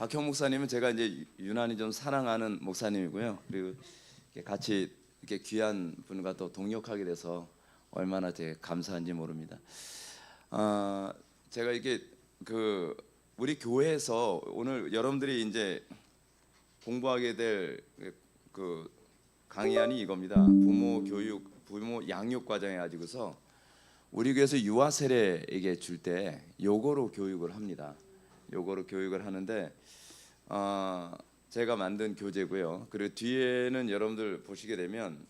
박형 목사님은 제가 이제 유난히 좀 사랑하는 목사님이고요. 그리고 이렇게 같이 이렇게 귀한 분과 또 동역하게 돼서 얼마나 되게 감사한지 모릅니다. 제가 이게 우리 교회에서 오늘 여러분들이 이제 공부하게 될 강의안이 이겁니다. 부모 교육, 부모 양육 과정에 가지고서 우리 교회에서 유아 세례에게 줄 때 요거로 교육을 합니다. 요거로 교육을 하는데 제가 만든 교재고요. 그리고 뒤에는 여러분들 보시게 되면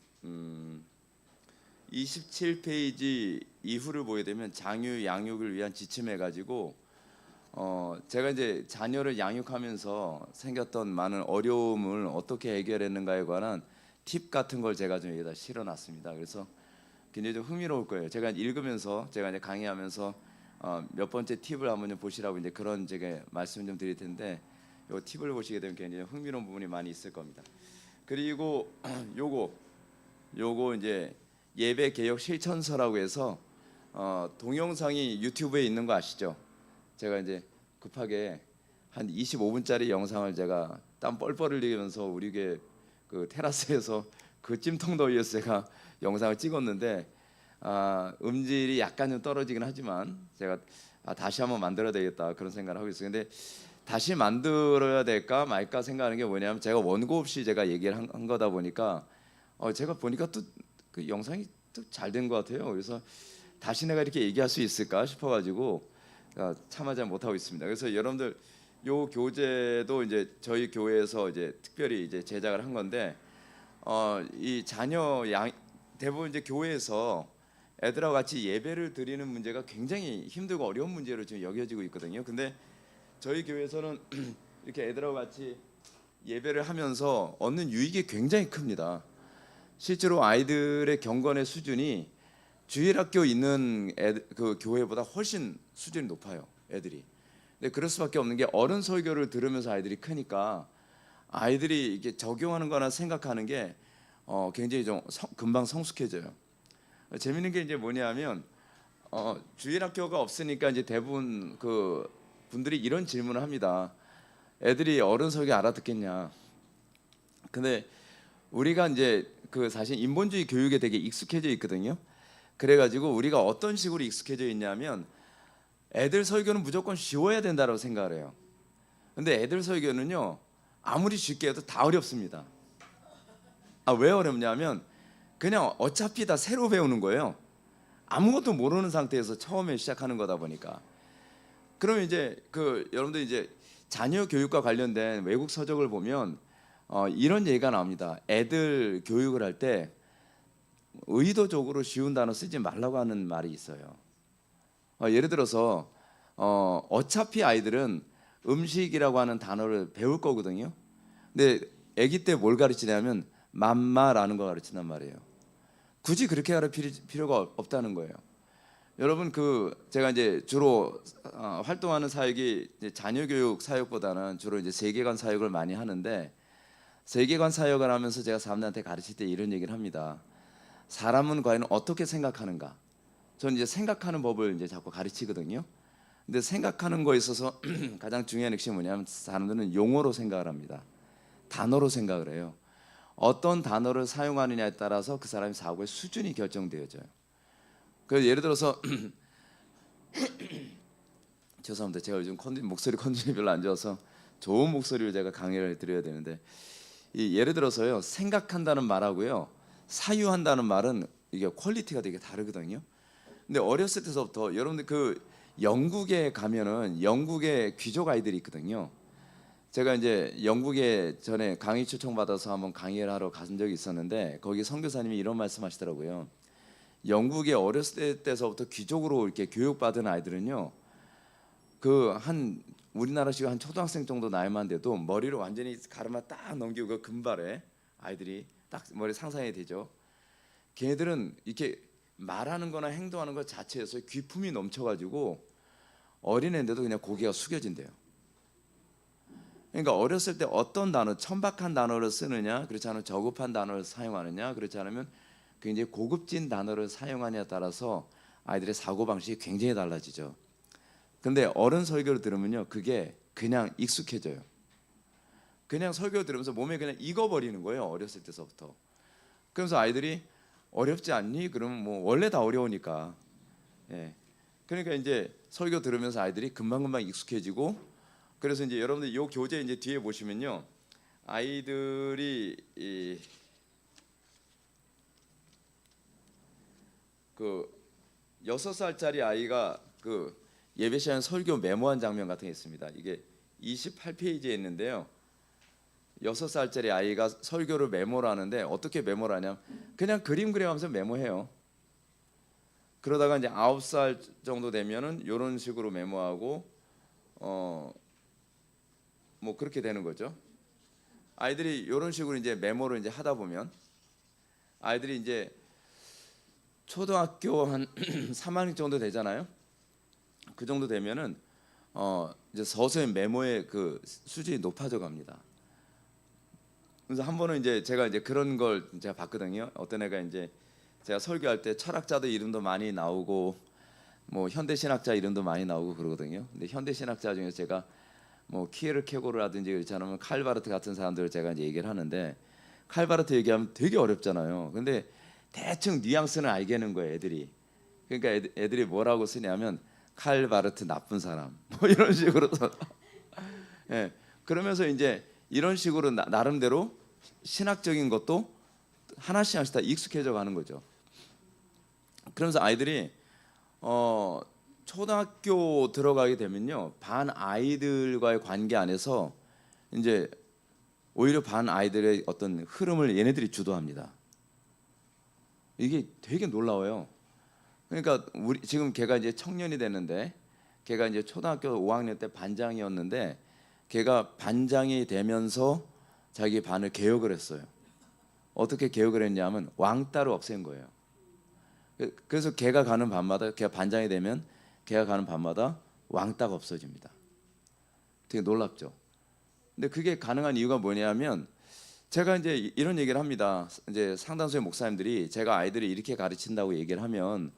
27페이지 이후를 보게 되면 장유 양육을 위한 지침해 가지고 제가 이제 자녀를 양육하면서 생겼던 많은 어려움을 어떻게 해결했는가에 관한 팁 같은 걸 제가 좀 여기다 실어놨습니다. 그래서 굉장히 좀 흥미로울 거예요. 제가 읽으면서 제가 이제 강의하면서 몇 번째 팁을 한번 좀 보시라고 이제 그런 제가 말씀 좀 드릴 텐데 요 팁을 보시게 되면 굉장히 흥미로운 부분이 많이 있을 겁니다. 그리고 요거 이제 예배 개혁 실천서라고 해서 동영상이 유튜브에 있는 거 아시죠? 제가 이제 급하게 한 25분짜리 영상을 제가 땀 뻘뻘 흘리면서 우리 교회 그 테라스에서 그 찜통더위에서 제가 영상을 찍었는데 음질이 약간 좀 떨어지긴 하지만 제가 다시 한번 만들어야 되겠다 그런 생각을 하고 있어요. 근데 다시 만들어야 될까 말까 생각하는 게 뭐냐면 제가 원고 없이 제가 얘기를 한 거다 보니까 제가 보니까 또 그 영상이 또 잘 된 것 같아요. 그래서 다시 내가 이렇게 얘기할 수 있을까 싶어가지고 참아지 못하고 있습니다. 그래서 여러분들 요 교재도 이제 저희 교회에서 이제 특별히 이제 제작을 한 건데 이 자녀 대부분 이제 교회에서 애들하고 같이 예배를 드리는 문제가 굉장히 힘들고 어려운 문제로 지금 여겨지고 있거든요. 근데 저희 교회에서는 이렇게 애들하고 같이 예배를 하면서 얻는 유익이 굉장히 큽니다. 실제로 아이들의 경건의 수준이 주일학교 있는 그 교회보다 훨씬 수준이 높아요. 애들이. 근데 그럴 수밖에 없는 게 어른 설교를 들으면서 아이들이 크니까 아이들이 이게 적용하는 거나 생각하는 게 굉장히 좀 금방 성숙해져요. 재밌는 게 이제 뭐냐면 주일학교가 없으니까 이제 대부분 그 분들이 이런 질문을 합니다. 애들이 어른 설교 알아듣겠냐? 근데 우리가 이제 그 사실 인본주의 교육에 되게 익숙해져 있거든요. 그래가지고 우리가 어떤 식으로 익숙해져 있냐면 애들 설교는 무조건 쉬워야 된다고 생각을 해요. 근데 애들 설교는요 아무리 쉽게 해도 다 어렵습니다. 왜 어렵냐면 그냥 어차피 다 새로 배우는 거예요. 아무것도 모르는 상태에서 처음에 시작하는 거다 보니까. 그러면 이제 여러분들 이제 자녀 교육과 관련된 외국 서적을 보면 이런 얘기가 나옵니다. 애들 교육을 할 때 의도적으로 쉬운 단어 쓰지 말라고 하는 말이 있어요. 예를 들어서 어차피 아이들은 음식이라고 하는 단어를 배울 거거든요. 근데 아기 때 뭘 가르치냐면 맘마라는 걸 가르친단 말이에요. 굳이 그렇게 가르칠 필요가 없다는 거예요. 여러분 제가 이제 주로 활동하는 사역이 이제 자녀 교육 사역보다는 주로 이제 세계관 사역을 많이 하는데 세계관 사역을 하면서 제가 사람들한테 가르칠 때 이런 얘기를 합니다. 사람은 과연 어떻게 생각하는가? 저는 이제 생각하는 법을 이제 자꾸 가르치거든요. 근데 생각하는 거에 있어서 가장 중요한 핵심이 뭐냐면 사람들은 용어로 생각을 합니다. 단어로 생각을 해요. 어떤 단어를 사용하느냐에 따라서 그 사람의 사고의 수준이 결정되어져요. 그래서 예를 들어서 죄송합니다. 제가 요즘 목소리 컨디션이 별로 안 좋아서 좋은 목소리로 제가 강의를 드려야 되는데 예를 들어서요 생각한다는 말하고요 사유한다는 말은 이게 퀄리티가 되게 다르거든요. 근데 어렸을 때서부터 여러분들 영국에 가면은 영국의 귀족 아이들이 있거든요. 제가 이제 영국에 전에 강의 초청받아서 한번 강의를 하러 간 적이 있었는데 거기 선교사님이 이런 말씀하시더라고요. 영국에 어렸을 때서부터 귀족으로 이렇게 교육받은 아이들은요 우리나라식으로 한 초등학생 정도 나이만 돼도 머리를 완전히 가르마 딱 넘기고 그 금발에 아이들이 딱 머리 상상이 되죠. 걔네들은 이렇게 말하는 거나 행동하는 것 자체에서 귀품이 넘쳐가지고 어린애인데도 그냥 고개가 숙여진대요. 그러니까 어렸을 때 어떤 단어, 천박한 단어를 쓰느냐, 그렇지 않으면 저급한 단어를 사용하느냐, 그렇지 않으면 굉장히 고급진 단어를 사용하냐에 따라서 아이들의 사고방식이 굉장히 달라지죠. 근데 어른 설교를 들으면요 그게 그냥 익숙해져요. 그냥 설교 들으면서 몸에 그냥 익어버리는 거예요. 어렸을 때서부터. 그러면서 아이들이 어렵지 않니? 그러면 뭐 원래 다 어려우니까. 예. 그러니까 이제 설교 들으면서 아이들이 금방금방 익숙해지고, 그래서 이제 여러분들 이 교재 이제 뒤에 보시면요, 아이들이 그 6살짜리 아이가 그 예배 시간 설교 메모한 장면 같은 게 있습니다. 이게 28페이지에 있는데요. 6살짜리 아이가 설교를 메모를 하는데 어떻게 메모를 하냐? 그냥 그림 그려가면서 메모해요. 그러다가 이제 9살 정도 되면은 이런 식으로 메모하고 뭐 그렇게 되는 거죠. 아이들이 이런 식으로 이제 메모를 이제 하다 보면 아이들이 이제 초등학교 한 3학년 정도 되잖아요. 그 정도 되면은 이제 서서히 메모의 그 수준이 높아져 갑니다. 그래서 한 번은 이제 제가 이제 그런 걸 제가 봤거든요. 어떤 애가 이제 제가 설교할 때 철학자들 이름도 많이 나오고 뭐 현대 신학자 이름도 많이 나오고 그러거든요. 근데 현대 신학자 중에서 제가 뭐 키에르케고르라든지 그렇잖아요. 칼바르트 같은 사람들을 제가 이제 얘기를 하는데, 칼바르트 얘기하면 되게 어렵잖아요. 근데 대충 뉘앙스는 알겠는 거예요, 애들이. 그러니까 애들이 뭐라고 쓰냐면 칼바르트 나쁜 사람 뭐 이런 식으로 예. 그러면서 이제 이런 식으로 나름대로 신학적인 것도 하나씩 하나씩 다 익숙해져 가는 거죠. 그러면서 아이들이 초등학교 들어가게 되면요, 반 아이들과의 관계 안에서 이제 오히려 반 아이들의 어떤 흐름을 얘네들이 주도합니다. 이게 되게 놀라워요. 그러니까 우리 지금 걔가 이제 청년이 됐는데, 걔가 이제 초등학교 5학년 때 반장이었는데, 걔가 반장이 되면서 자기 반을 개혁을 했어요. 어떻게 개혁을 했냐면 왕따를 없앤 거예요. 그래서 걔가 가는 반마다, 걔가 반장이 되면 걔가 가는 반마다 왕따가 없어집니다. 되게 놀랍죠. 근데 그게 가능한 이유가 뭐냐면, 제가 이제 이런 얘기를 합니다. 이제 상당수의 목사님들이 제가 아이들이 이렇게 가르친다고 얘기를 하면,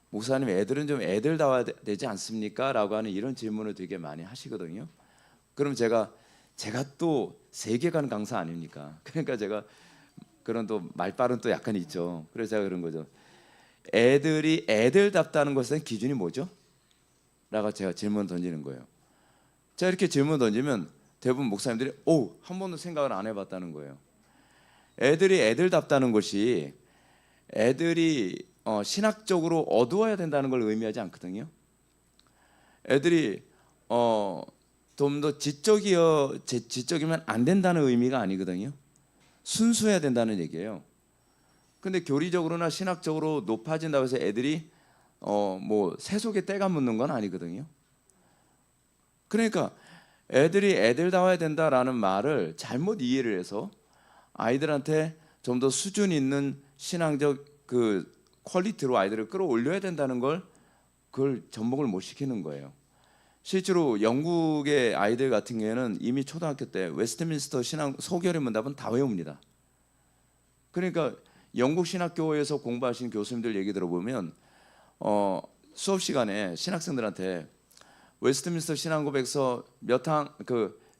목사님 애들은 좀 애들다워야 되지 않습니까? 라고 하는 이런 질문을 되게 많이 하시거든요. 그럼 제가 또 세계관 강사 아닙니까? 그러니까 제가 그런 또 말빨은 또 약간 있죠. 그래서 제가 그런 거죠. 애들이 애들답다는 것은 기준이 뭐죠? 라고 제가 질문 던지는 거예요. 제가 이렇게 질문 던지면 대부분 목사님들이 한 번도 생각을 안 해봤다는 거예요. 애들이 애들답다는 것이 애들이 신학적으로 어두워야 된다는 걸 의미하지 않거든요. 애들이 좀 더 지적이면 안 된다는 의미가 아니거든요. 순수해야 된다는 얘기예요. 근데 교리적으로나 신학적으로 높아진다고 해서 애들이 뭐 세속에 때가 묻는 건 아니거든요. 그러니까 애들이 애들다워야 된다라는 말을 잘못 이해를 해서 아이들한테 좀 더 수준 있는 신앙적 그 퀄리티로 아이들을 끌어올려야 된다는 걸, 그걸 접목을 못 시키는 거예요. 실제로 영국의 아이들 같은 경우에는 이미 초등학교 때 웨스트민스터 신앙 소결의 문답은 다 외웁니다. 그러니까 영국 신학교에서 공부하신 교수님들 얘기 들어보면 수업 시간에 신학생들한테 웨스트민스터 신앙고백서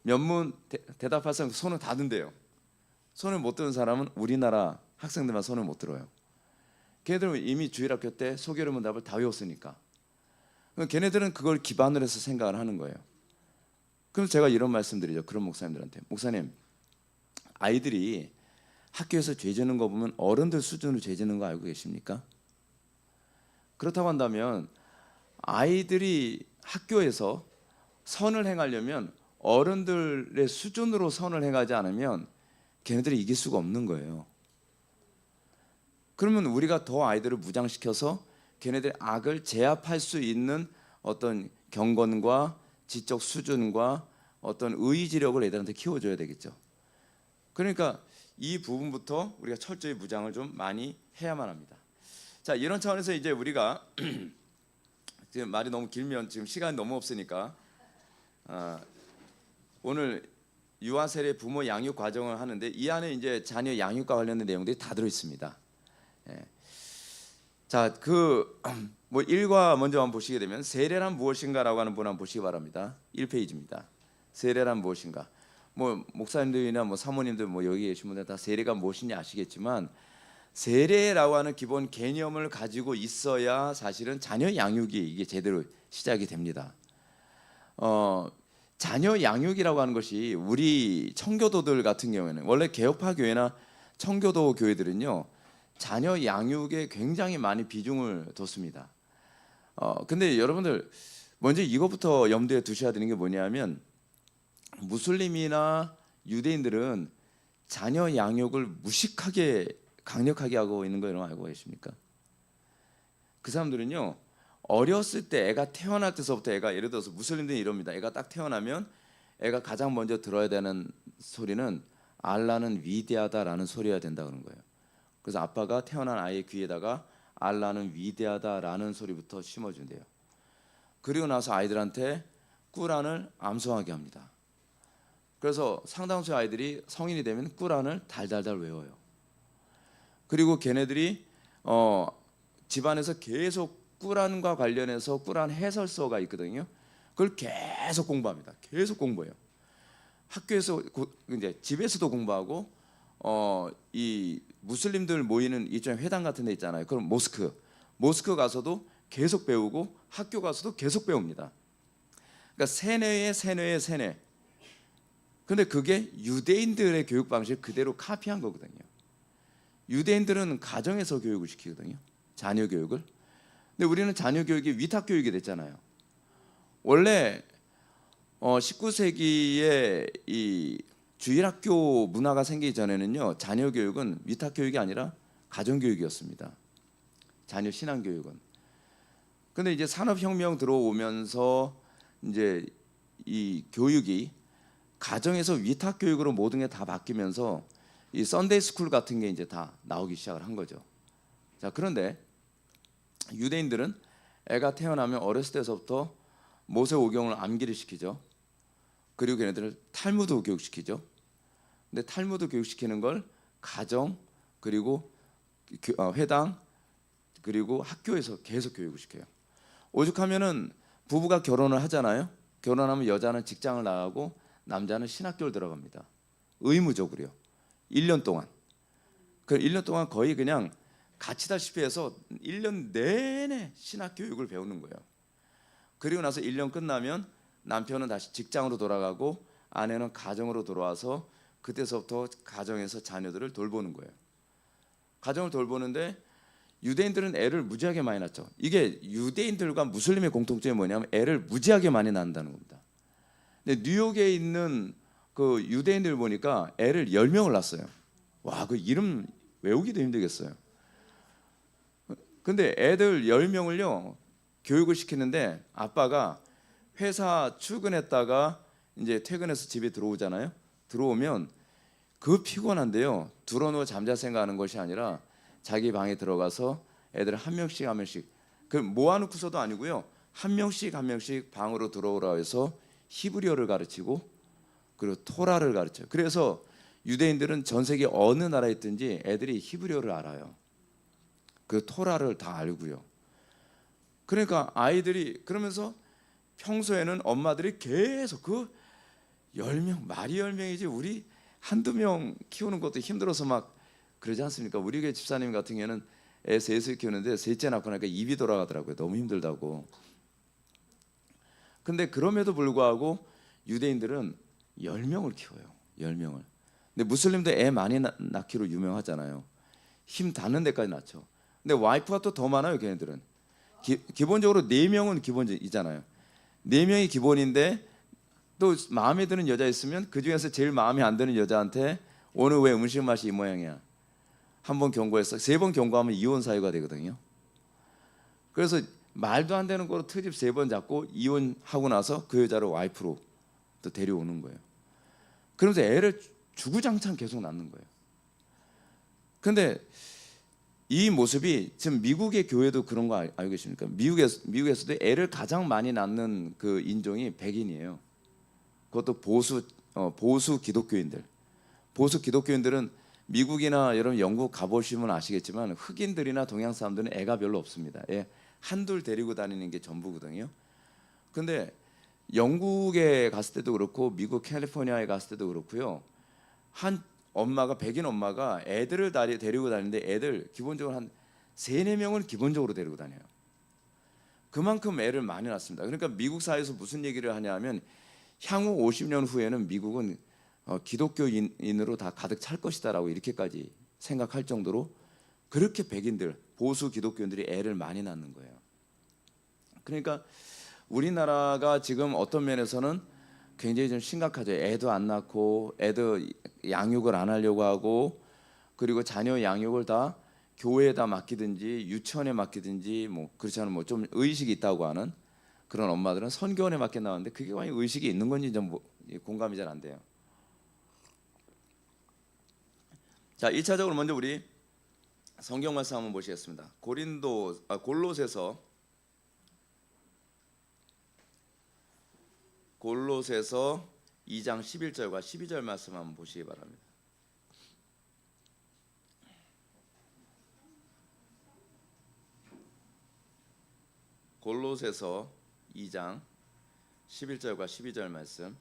몇 문 대답할 사람 손을 다 든대요. 손을 못 드는 사람은 우리나라 학생들만 손을 못 들어요. 걔들은 이미 주일학교 때 소결의 문답을 다 외웠으니까. 걔네들은 그걸 기반으로 해서 생각을 하는 거예요. 그럼 제가 이런 말씀드리죠. 그런 목사님들한테, 목사님, 아이들이 학교에서 죄 짓는 거 보면 어른들 수준으로 죄 짓는 거 알고 계십니까? 그렇다고 한다면 아이들이 학교에서 선을 행하려면 어른들의 수준으로 선을 행하지 않으면 걔네들이 이길 수가 없는 거예요. 그러면 우리가 더 아이들을 무장시켜서 걔네들의 악을 제압할 수 있는 어떤 경건과 지적 수준과 어떤 의지력을 애들한테 키워줘야 되겠죠. 그러니까 이 부분부터 우리가 철저히 무장을 좀 많이 해야만 합니다. 자, 이런 차원에서 이제 우리가 지금 말이 너무 길면 지금 시간이 너무 없으니까 오늘 유아 세례 부모 양육 과정을 하는데, 이 안에 이제 자녀 양육과 관련된 내용들이 다 들어 있습니다. 자, 뭐 1과 먼저 한번 보시게 되면 세례란 무엇인가라고 하는 분 한번 보시기 바랍니다. 1페이지입니다. 세례란 무엇인가? 뭐 목사님들이나 뭐 사모님들 뭐 여기 계신 분들 다 세례가 무엇인지 아시겠지만 세례라고 하는 기본 개념을 가지고 있어야 사실은 자녀 양육이 이게 제대로 시작이 됩니다. 자녀 양육이라고 하는 것이 우리 청교도들 같은 경우에는 원래 개혁파 교회나 청교도 교회들은요 자녀 양육에 굉장히 많이 비중을 뒀습니다. 근데 여러분들 먼저 이것부터 염두에 두셔야 되는 게 뭐냐면 무슬림이나 유대인들은 자녀 양육을 무식하게 강력하게 하고 있는 거 여러분 알고 계십니까? 그 사람들은요 어렸을 때 애가 태어날 때서부터 애가 예를 들어서 무슬림들이 이럽니다. 애가 딱 태어나면 애가 가장 먼저 들어야 되는 소리는 알라는 위대하다라는 소리여야 된다 그런 거예요. 그래서 아빠가 태어난 아이의 귀에다가 알라는 위대하다라는 소리부터 심어준대요. 그리고 나서 아이들한테 꾸란을 암송하게 합니다. 그래서 상당수 아이들이 성인이 되면 꾸란을 달달달 외워요. 그리고 걔네들이 집안에서 계속 꾸란과 관련해서 꾸란 해설서가 있거든요. 그걸 계속 공부합니다. 계속 공부해요. 학교에서 이제 집에서도 공부하고 이 무슬림들 모이는 일종의 회당 같은 데 있잖아요. 그럼 모스크 가서도 계속 배우고 학교 가서도 계속 배웁니다. 그러니까 세뇌의 세뇌. 근데 그게 유대인들의 교육 방식을 그대로 카피한 거거든요. 유대인들은 가정에서 교육을 시키거든요. 자녀 교육을. 근데 우리는 자녀 교육이 위탁 교육이 됐잖아요. 원래 19세기에 이 주일학교 문화가 생기기 전에는요. 자녀 교육은 위탁 교육이 아니라 가정 교육이었습니다. 자녀 신앙 교육은. 근데 이제 산업혁명 들어오면서 이제 이 교육이 가정에서 위탁 교육으로 모든 게 다 바뀌면서 이 썬데이 스쿨 같은 게 이제 다 나오기 시작을 한 거죠. 자, 그런데 유대인들은 애가 태어나면 어렸을 때서부터 모세오경을 암기를 시키죠. 그리고 걔네들을 탈무드 교육시키죠. 근데 탈무드 교육시키는 걸 가정 그리고 회당 그리고 학교에서 계속 교육을 시켜요. 오죽하면은 부부가 결혼을 하잖아요. 결혼하면 여자는 직장을 나가고 남자는 신학교를 들어갑니다. 의무적으로요. 1년 동안. 그 1년 동안 거의 그냥 갇히다시피 해서 1년 내내 신학 교육을 배우는 거예요. 그리고 나서 1년 끝나면 남편은 다시 직장으로 돌아가고 아내는 가정으로 돌아와서 그때서부터 가정에서 자녀들을 돌보는 거예요. 가정을 돌보는데 유대인들은 애를 무지하게 많이 낳죠. 이게 유대인들과 무슬림의 공통점이 뭐냐면 애를 무지하게 많이 낳는다는 겁니다. 근데 뉴욕에 있는 그 유대인들 보니까 애를 10명을 낳았어요. 와, 그 이름 외우기도 힘들겠어요. 근데 애들 10명을요 교육을 시키는데 아빠가 회사 출근했다가 이제 퇴근해서 집에 들어오잖아요. 들어오면 그 피곤한데요. 들어누워 잠잘 생각하는 것이 아니라 자기 방에 들어가서 애들 한 명씩 그 모아놓고서도 아니고요. 한 명씩 방으로 들어오라 해서 히브리어를 가르치고 그리고 토라를 가르쳐요. 그래서 유대인들은 전 세계 어느 나라에 있든지 애들이 히브리어를 알아요. 그 토라를 다 알고요. 그러니까 아이들이 그러면서 평소에는 엄마들이 계속 그 10명, 말이 10명이지 우리 한두 명 키우는 것도 힘들어서 막 그러지 않습니까? 우리 교회 집사님 같은 경우는 애 셋을 키우는데 셋째 낳고 나니까 입이 돌아가더라고요. 너무 힘들다고. 근데 그럼에도 불구하고 유대인들은 10명을 키워요. 10명을. 근데 무슬림도 애 많이 낳기로 유명하잖아요. 힘 닿는 데까지 낳죠. 근데 와이프가 또 더 많아요. 걔네들은. 기본적으로 4명은 기본이잖아요. 4명이 기본인데 또 마음에 드는 여자 있으면 그 중에서 제일 마음에 안 드는 여자한테 오늘 왜 음식 맛이 이 모양이야. 한 번 경고해서 3번 경고하면 이혼 사유가 되거든요. 그래서 말도 안 되는 거로 트집 3번 잡고 이혼하고 나서 그 여자를 와이프로 또 데려오는 거예요. 그러면서 애를 주구장창 계속 낳는 거예요. 근데 이 모습이 지금 미국의 교회도 그런 거 알고 계십니까? 미국에서도 애를 가장 많이 낳는 그 인종이 백인이에요. 그것도 보수 기독교인들. 보수 기독교인들은 미국이나 여러분 영국 가보시면 아시겠지만 흑인들이나 동양 사람들은 애가 별로 없습니다. 애 한둘 데리고 다니는 게 전부거든요. 근데 영국에 갔을 때도 그렇고 미국 캘리포니아에 갔을 때도 그렇고요. 한 엄마가 백인 엄마가 애들을 데리고 다니는데 애들 기본적으로 한 3-4명을 기본적으로 데리고 다녀요. 그만큼 애를 많이 낳습니다. 그러니까 미국 사회에서 무슨 얘기를 하냐면 향후 50년 후에는 미국은 기독교인으로 다 가득 찰 것이다라고 이렇게까지 생각할 정도로 그렇게 백인들 보수 기독교인들이 애를 많이 낳는 거예요. 그러니까 우리나라가 지금 어떤 면에서는 굉장히 좀 심각하죠. 애도 안 낳고 애도 양육을 안 하려고 하고, 그리고 자녀 양육을 다 교회에다 맡기든지 유치원에 맡기든지 뭐 그렇지 않으면 뭐 좀 의식이 있다고 하는 그런 엄마들은 선교원에 맡겨나왔는데 그게 과연 의식이 있는 건지 좀 공감이 잘 안 돼요. 자, 1차적으로 먼저 우리 성경 말씀 한번 보시겠습니다. 골로새서 2장 11절과 12절 말씀 한번 보시기 바랍니다. 골로새서 2장 11절과 12절 말씀.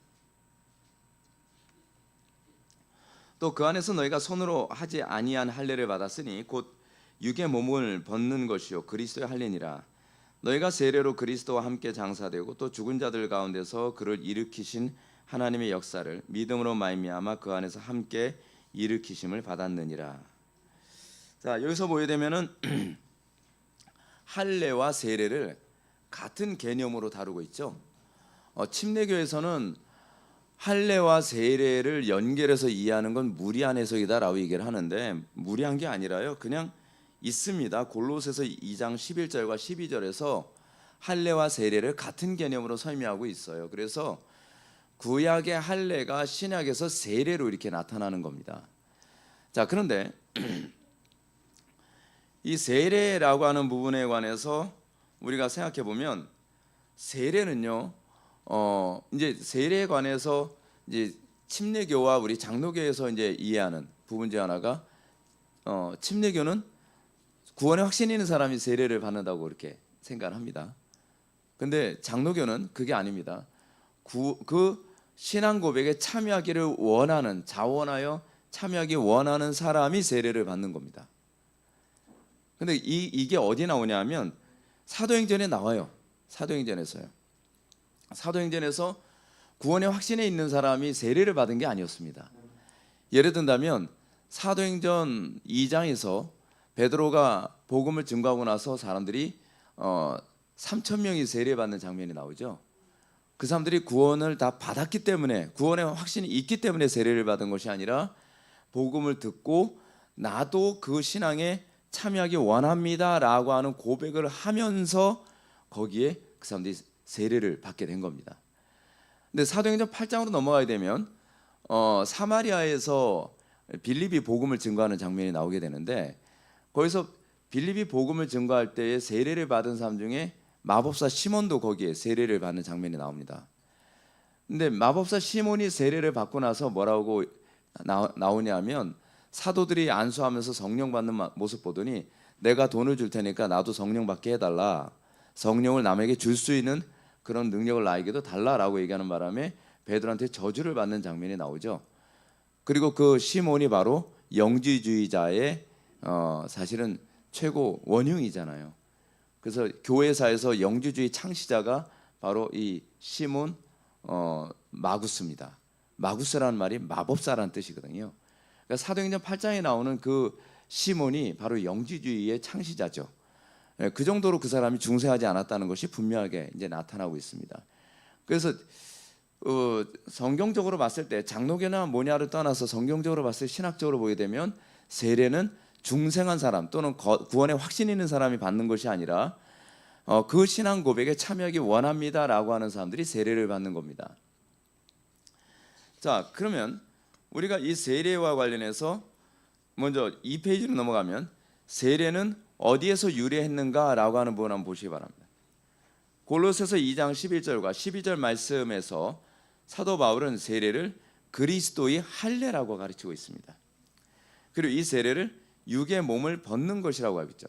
또 그 안에서 너희가 손으로 하지 아니한 할례를 받았으니 곧 육의 몸을 벗는 것이요 그리스도의 할례니라. 너희가 세례로 그리스도와 함께 장사되고 또 죽은 자들 가운데서 그를 일으키신 하나님의 역사를 믿음으로 말미암아 그 안에서 함께 일으키심을 받았느니라. 자, 여기서 보게 되면은 할례와 세례를 같은 개념으로 다루고 있죠. 침례교에서는 할례와 세례를 연결해서 이해하는 건 무리한 해석이다라고 얘기를 하는데 무리한 게 아니라요. 그냥 있습니다. 골로새서 2장 11절과 12절에서 할례와 세례를 같은 개념으로 설명하고 있어요. 그래서 구약의 할례가 신약에서 세례로 이렇게 나타나는 겁니다. 자, 그런데 이 세례라고 하는 부분에 관해서 우리가 생각해 보면 세례는요, 이제 세례에 관해서 이제 침례교와 우리 장로교에서 이제 이해하는 부분 중 하나가 침례교는 구원의 확신이 있는 사람이 세례를 받는다고 이렇게 생각을 합니다. 근데 장로교는 그게 아닙니다. 그 신앙 고백에 참여하기를 원하는, 자원하여 참여하기 원하는 사람이 세례를 받는 겁니다. 근데 이게 어디 나오냐면 사도행전에 나와요. 사도행전에서요. 사도행전에서 구원의 확신에 있는 사람이 세례를 받은 게 아니었습니다. 예를 든다면 사도행전 2장에서 베드로가 복음을 증거하고 나서 사람들이 3,000명이 세례받는 장면이 나오죠. 그 사람들이 구원을 다 받았기 때문에, 구원의 확신이 있기 때문에 세례를 받은 것이 아니라 복음을 듣고 나도 그 신앙에 참여하기 원합니다라고 하는 고백을 하면서 거기에 그 사람들이 세례를 받게 된 겁니다. 근데 사도행전 8장으로 넘어가게 되면 사마리아에서 빌립이 복음을 증거하는 장면이 나오게 되는데, 거기서 빌립이 복음을 증거할 때에 세례를 받은 사람 중에 마법사 시몬도 거기에 세례를 받는 장면이 나옵니다. 근데 마법사 시몬이 세례를 받고 나서 뭐라고 나오냐면, 사도들이 안수하면서 성령 받는 모습 보더니 내가 돈을 줄 테니까 나도 성령 받게 해달라, 성령을 남에게 줄 수 있는 그런 능력을 나에게도 달라라고 얘기하는 바람에 베드로한테 저주를 받는 장면이 나오죠. 그리고 그 시몬이 바로 영지주의자의 사실은 최고 원흉이잖아요. 그래서 교회사에서 영지주의 창시자가 바로 이 시몬 마구스입니다. 마구스라는 말이 마법사라는 뜻이거든요. 그러니까 사도행전 8장에 나오는 그 시몬이 바로 영지주의의 창시자죠. 그 정도로 그 사람이 중생하지 않았다는 것이 분명하게 이제 나타나고 있습니다. 그래서 성경적으로 봤을 때 장로교나 뭐냐를 떠나서 성경적으로 봤을 때 신학적으로 보게 되면 세례는 중생한 사람 또는 구원의 확신 있는 사람이 받는 것이 아니라 그 신앙 고백에 참여하기 원합니다라고 하는 사람들이 세례를 받는 겁니다. 자, 그러면 우리가 이 세례와 관련해서 먼저 2페이지로 넘어가면 세례는 어디에서 유래했는가라고 하는 부분 한번 보시기 바랍니다. 골로새서 2장 11절과 12절 말씀에서 사도 바울은 세례를 그리스도의 할례라고 가르치고 있습니다. 그리고 이 세례를 육의 몸을 벗는 것이라고 하고 있죠.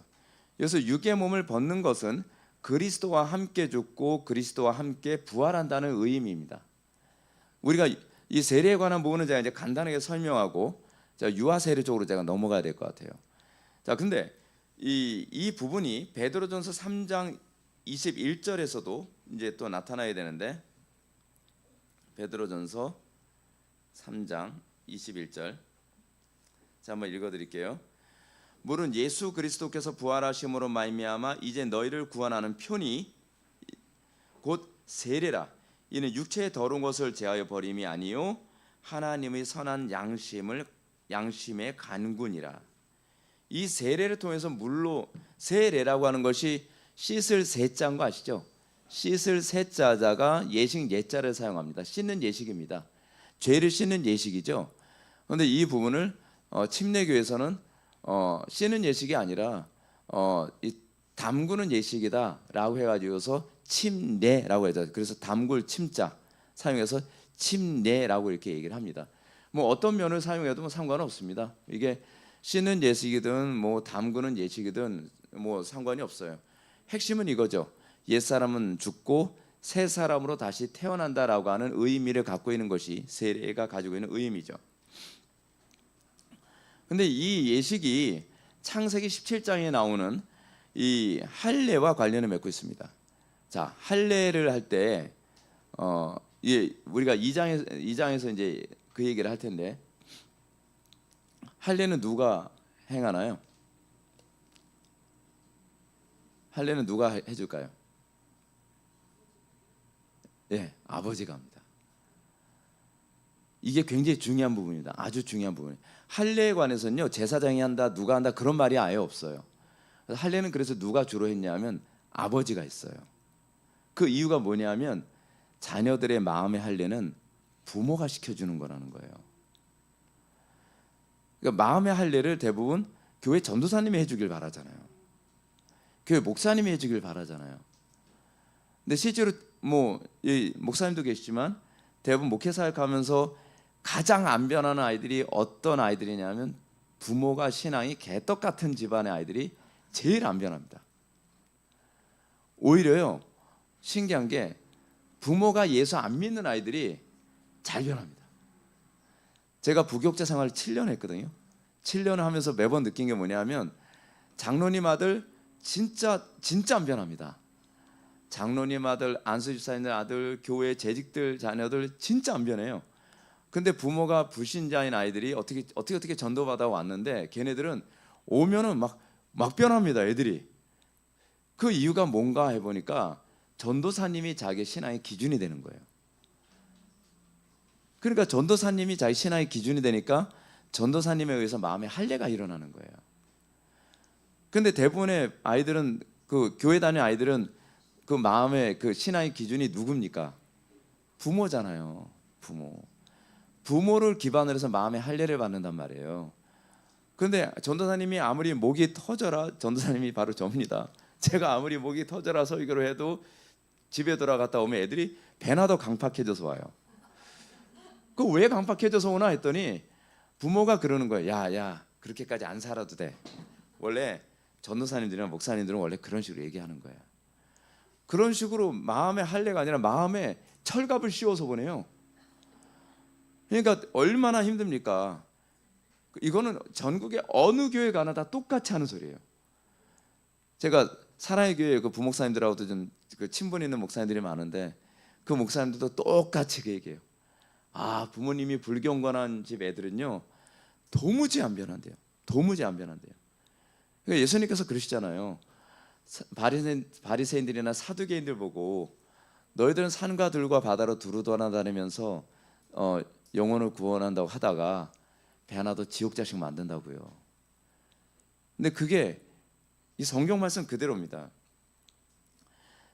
그래서 육의 몸을 벗는 것은 그리스도와 함께 죽고 그리스도와 함께 부활한다는 의미입니다. 우리가 이 세례에 관한 부분은 제가 이제 간단하게 설명하고 자, 유아 세례 쪽으로 제가 넘어가야 될 것 같아요. 자, 근데 이 부분이 베드로전서 3장 21절에서도 이제 또 나타나야 되는데 베드로전서 3장 21절 자, 한번 읽어드릴게요. 물은 예수 그리스도께서 부활하심으로 말미암아 이제 너희를 구원하는 편이 곧 세례라. 이는 육체의 더러운 것을 제하여 버림이 아니요 하나님의 선한 양심의 간군이라. 이 세례를 통해서 물로 세례라고 하는 것이 씻을 세자인 거 아시죠? 씻을 세자가 예식 예자를 사용합니다. 씻는 예식입니다. 죄를 씻는 예식이죠. 그런데 이 부분을 침례교에서는 씻는 예식이 아니라 담그는 예식이다라고 해가지고서 침례라고 해서 그래서 담글 침자 사용해서 침례라고 이렇게 얘기를 합니다. 뭐 어떤 면을 사용해도 뭐 상관없습니다. 이게 씻는 예식이든 뭐 담그는 예식이든 뭐 상관이 없어요. 핵심은 이거죠. 옛사람은 죽고 새 사람으로 다시 태어난다라고 하는 의미를 갖고 있는 것이 세례가 가지고 있는 의미죠. 근데 이 예식이 창세기 17장에 나오는 이 할례와 관련을 맺고 있습니다. 자, 할례를 할 때 우리가 2장에서 이제 그 얘기를 할 텐데 할례는 누가 행하나요? 할례는 누가 해줄까요? 예, 아버지가 합니다. 이게 굉장히 중요한 부분입니다. 아주 중요한 부분이에요. 할례에 관해서는요, 제사장이 한다, 누가 한다 그런 말이 아예 없어요. 할례는 그래서 누가 주로 했냐면 아버지가 했어요. 그 이유가 뭐냐면 자녀들의 마음의 할례는 부모가 시켜주는 거라는 거예요. 그러니까 마음의 할례를 대부분 교회 전도사님이 해주길 바라잖아요. 교회 목사님이 해주길 바라잖아요. 근데 실제로 뭐 목사님도 계시지만 대부분 목회 사역하면서 가장 안 변하는 아이들이 어떤 아이들이냐면 부모가 신앙이 개떡 같은 집안의 아이들이 제일 안 변합니다. 오히려요, 신기한 게 부모가 예수 안 믿는 아이들이 잘 변합니다. 제가 부교육자 생활을 7년 했거든요. 7년을 하면서 매번 느낀 게 뭐냐면 장로님 아들 진짜 안 변합니다. 장로님 아들, 안수집사님들 아들, 교회 재직들 자녀들 진짜 안 변해요. 근데 부모가 불신자인 아이들이 어떻게 전도받아 왔는데 걔네들은 오면은 막 변합니다. 애들이. 그 이유가 뭔가 해보니까 전도사님이 자기 신앙의 기준이 되는 거예요. 그러니까 전도사님이 자기 신앙의 기준이 되니까 전도사님에 의해서 마음의 할례가 일어나는 거예요. 근데 대부분의 아이들은 그 교회 다니는 아이들은 그 마음의 그 신앙의 기준이 누굽니까? 부모잖아요. 부모를 기반으로 해서 마음의 할례를 받는단 말이에요. 근데 전도사님이 아무리 목이 터져라, 전도사님이 바로 접니다. 제가 아무리 목이 터져라 설교를 해도 집에 돌아갔다 오면 애들이 배나 더 강팍해져서 와요. 그 왜 강팍해져서 오나 했더니 부모가 그러는 거예요. 야 그렇게까지 안 살아도 돼. 원래 전도사님들이나 목사님들은 원래 그런 식으로 얘기하는 거예요. 그런 식으로 마음의 할례가 아니라 마음에 철갑을 씌워서 보내요. 그러니까 얼마나 힘듭니까? 이거는 전국의 어느 교회 가나 다 똑같이 하는 소리예요. 제가 사랑의 교회 그 부목사님들하고도 좀 그 친분 있는 목사님들이 많은데 그 목사님들도 똑같이 그 얘기해요. 부모님이 불경건한 집 애들은요 도무지 안 변한대요. 그러니까 예수님께서 그러시잖아요. 바리새인들이나 사두개인들 보고 너희들은 산과 들과 바다로 두루 돌아다니면서 영혼을 구원한다고 하다가 배 하나도 지옥 자식 만든다고요. 근데 그게 이 성경 말씀 그대로입니다.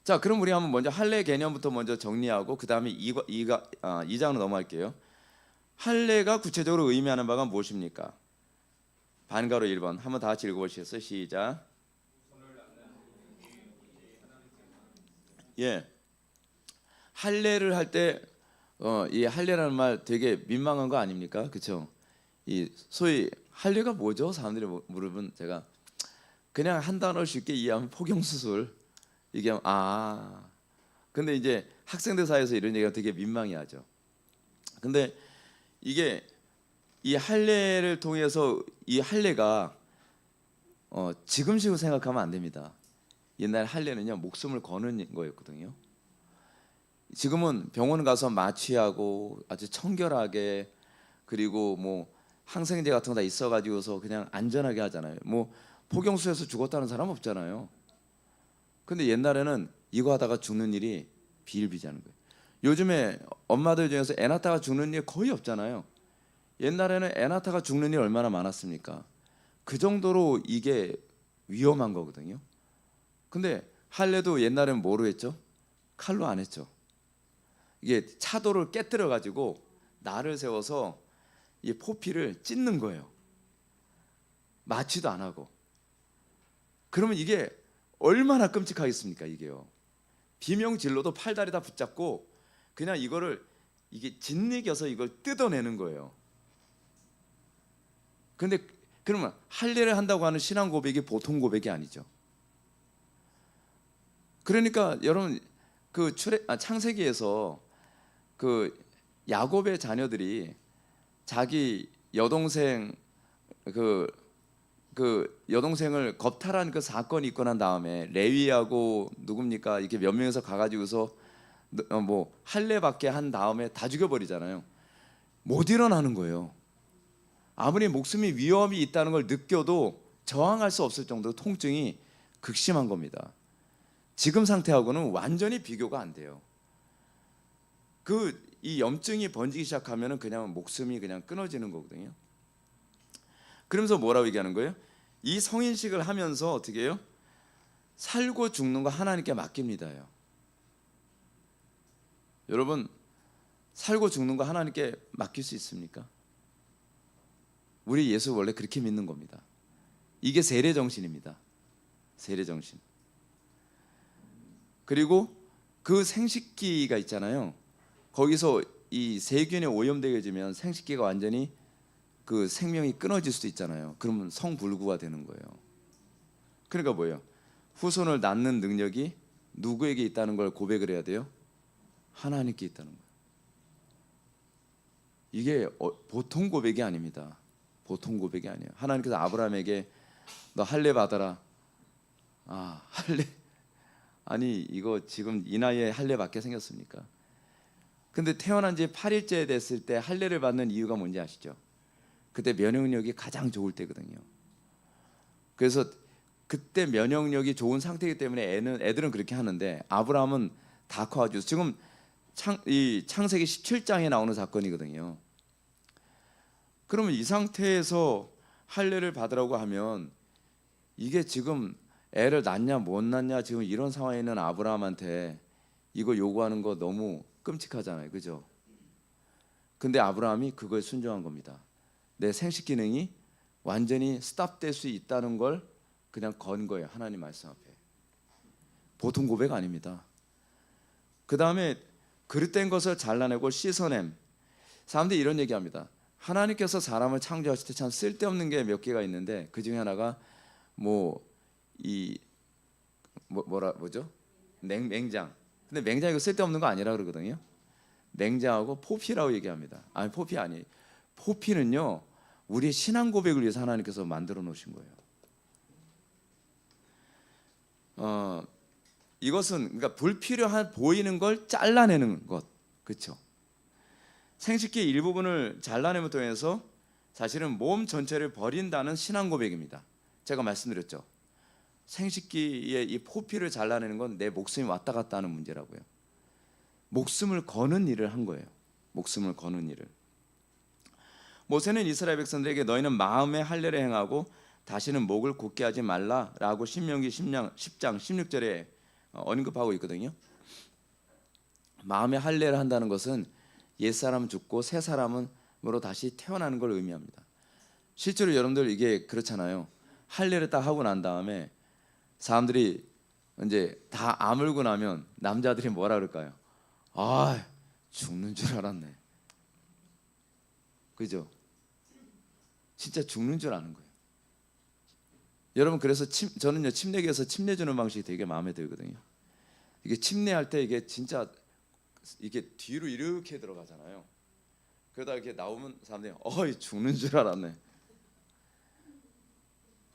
자, 그럼 우리 한번 먼저 할례 개념부터 먼저 정리하고 그 다음에 2장으로 넘어갈게요. 할례가 구체적으로 의미하는 바가 무엇입니까? 반가로 1번 한번 다 같이 읽어보시겠어요? 시작. 예, 할례를 할 때 이 할례라는 말 되게 민망한 거 아닙니까? 그렇죠? 이 소위 할례가 뭐죠? 사람들이 물으면 제가 그냥 한 단어 쉽게 이해하면 포경수술. 이게 근데 이제 학생들 사이에서 이런 얘기가 되게 민망해하죠. 근데 이게 이 할례를 통해서 이 할례가 지금식으로 생각하면 안 됩니다. 옛날 할례는요 목숨을 거는 거였거든요. 지금은 병원 가서 마취하고 아주 청결하게, 그리고 뭐 항생제 같은 거 다 있어가지고서 그냥 안전하게 하잖아요. 뭐 포경수에서 죽었다는 사람 없잖아요. 근데 옛날에는 이거 하다가 죽는 일이 비일비재하는 거예요. 요즘에 엄마들 중에서 애 낳다가 죽는 일 거의 없잖아요. 옛날에는 애 낳다가 죽는 일 얼마나 많았습니까? 그 정도로 이게 위험한 거거든요. 근데 할례도 옛날에는 뭐로 했죠? 칼로 안 했죠. 이게 차도를 깨뜨려 가지고 날을 세워서 이 포피를 찢는 거예요. 마취도 안 하고. 그러면 이게 얼마나 끔찍하겠습니까? 이게요. 비명질러도 팔다리 다 붙잡고 그냥 이거를 이게 짓이겨서 이걸 뜯어내는 거예요. 근데 그러면 할례를 한다고 하는 신앙 고백이 보통 고백이 아니죠. 그러니까 여러분 그 창세기에서 그 야곱의 자녀들이 자기 여동생 그 여동생을 겁탈한 그 사건이 있고 난 다음에 레위하고 누굽니까 이렇게 몇 명이서 가가지고서 뭐 할례 받게 한 다음에 다 죽여버리잖아요. 못 일어나는 거예요. 아무리 목숨이 위험이 있다는 걸 느껴도 저항할 수 없을 정도로 통증이 극심한 겁니다. 지금 상태하고는 완전히 비교가 안 돼요. 이 염증이 번지기 시작하면은 그냥 목숨이 그냥 끊어지는 거거든요. 그러면서 뭐라고 얘기하는 거예요? 이 성인식을 하면서 어떻게 해요? 살고 죽는 거 하나님께 맡깁니다요. 여러분 살고 죽는 거 하나님께 맡길 수 있습니까? 우리 예수 원래 그렇게 믿는 겁니다. 이게 세례 정신입니다. 세례 정신. 그리고 그 생식기가 있잖아요. 거기서 이 세균에 오염되어지면 생식기가 완전히 그 생명이 끊어질 수도 있잖아요. 그러면 성불구가 되는 거예요. 그러니까 뭐예요? 후손을 낳는 능력이 누구에게 있다는 걸 고백을 해야 돼요? 하나님께 있다는 거예요. 이게 보통 고백이 아닙니다. 보통 고백이 아니에요. 하나님께서 아브라함에게 너 할례 받아라. 할례. 아니 이거 지금 이 나이에 할례 받게 생겼습니까? 근데 태어난 지 8일째 됐을 때 할례를 받는 이유가 뭔지 아시죠? 그때 면역력이 가장 좋을 때거든요. 그래서 그때 면역력이 좋은 상태이기 때문에 애들은 그렇게 하는데 아브라함은 다 커가지고 지금 창세기 17장에 나오는 사건이거든요. 그러면 이 상태에서 할례를 받으라고 하면 이게 지금 애를 낳냐 못 낳냐 지금 이런 상황에 있는 아브라함한테 이거 요구하는 거 너무 끔찍하잖아요. 그죠? 근데 아브라함이 그거에 순종한 겁니다. 내 생식 기능이 완전히 스탑될 수 있다는 걸 그냥 건 거예요. 하나님 말씀 앞에. 보통 고백 아닙니다. 그 다음에 그릇된 것을 잘라내고 씻어냄. 사람들이 이런 얘기합니다. 하나님께서 사람을 창조하실 때 참 쓸데없는 게 몇 개가 있는데 그 중에 하나가 뭐죠? 맹장. 근데 맹장 이거 쓸데없는 거 아니라 그러거든요. 맹장하고 포피라고 얘기합니다. 아니 포피 아니에요. 포피는요 우리의 신앙 고백을 위해서 하나님께서 만들어 놓으신 거예요. 이것은 그러니까 불필요한 보이는 걸 잘라내는 것, 그렇죠? 생식기 일부분을 잘라내면 통해서 사실은 몸 전체를 버린다는 신앙 고백입니다. 제가 말씀드렸죠. 생식기의 이 포피를 잘라내는 건 내 목숨이 왔다 갔다 하는 문제라고요. 목숨을 거는 일을 한 거예요. 목숨을 거는 일을. 모세는 이스라엘 백성들에게 너희는 마음의 할례를 행하고 다시는 목을 굳게 하지 말라라고 신명기 10장 16절에 언급하고 있거든요. 마음의 할례를 한다는 것은 옛사람은 죽고 새 사람으로 다시 태어나는 걸 의미합니다. 실제로 여러분들 이게 그렇잖아요. 할례를 딱 하고 난 다음에 사람들이 이제 다 아물고 나면 남자들이 뭐라 그럴까요? 죽는 줄 알았네. 그죠? 진짜 죽는 줄 아는 거예요. 여러분 그래서 저는요 침례교에서 침례 주는 방식이 되게 마음에 들거든요. 이게 침례할 때 이게 진짜 이게 뒤로 이렇게 들어가잖아요. 그러다 이렇게 나오면 사람들이 어이 죽는 줄 알았네.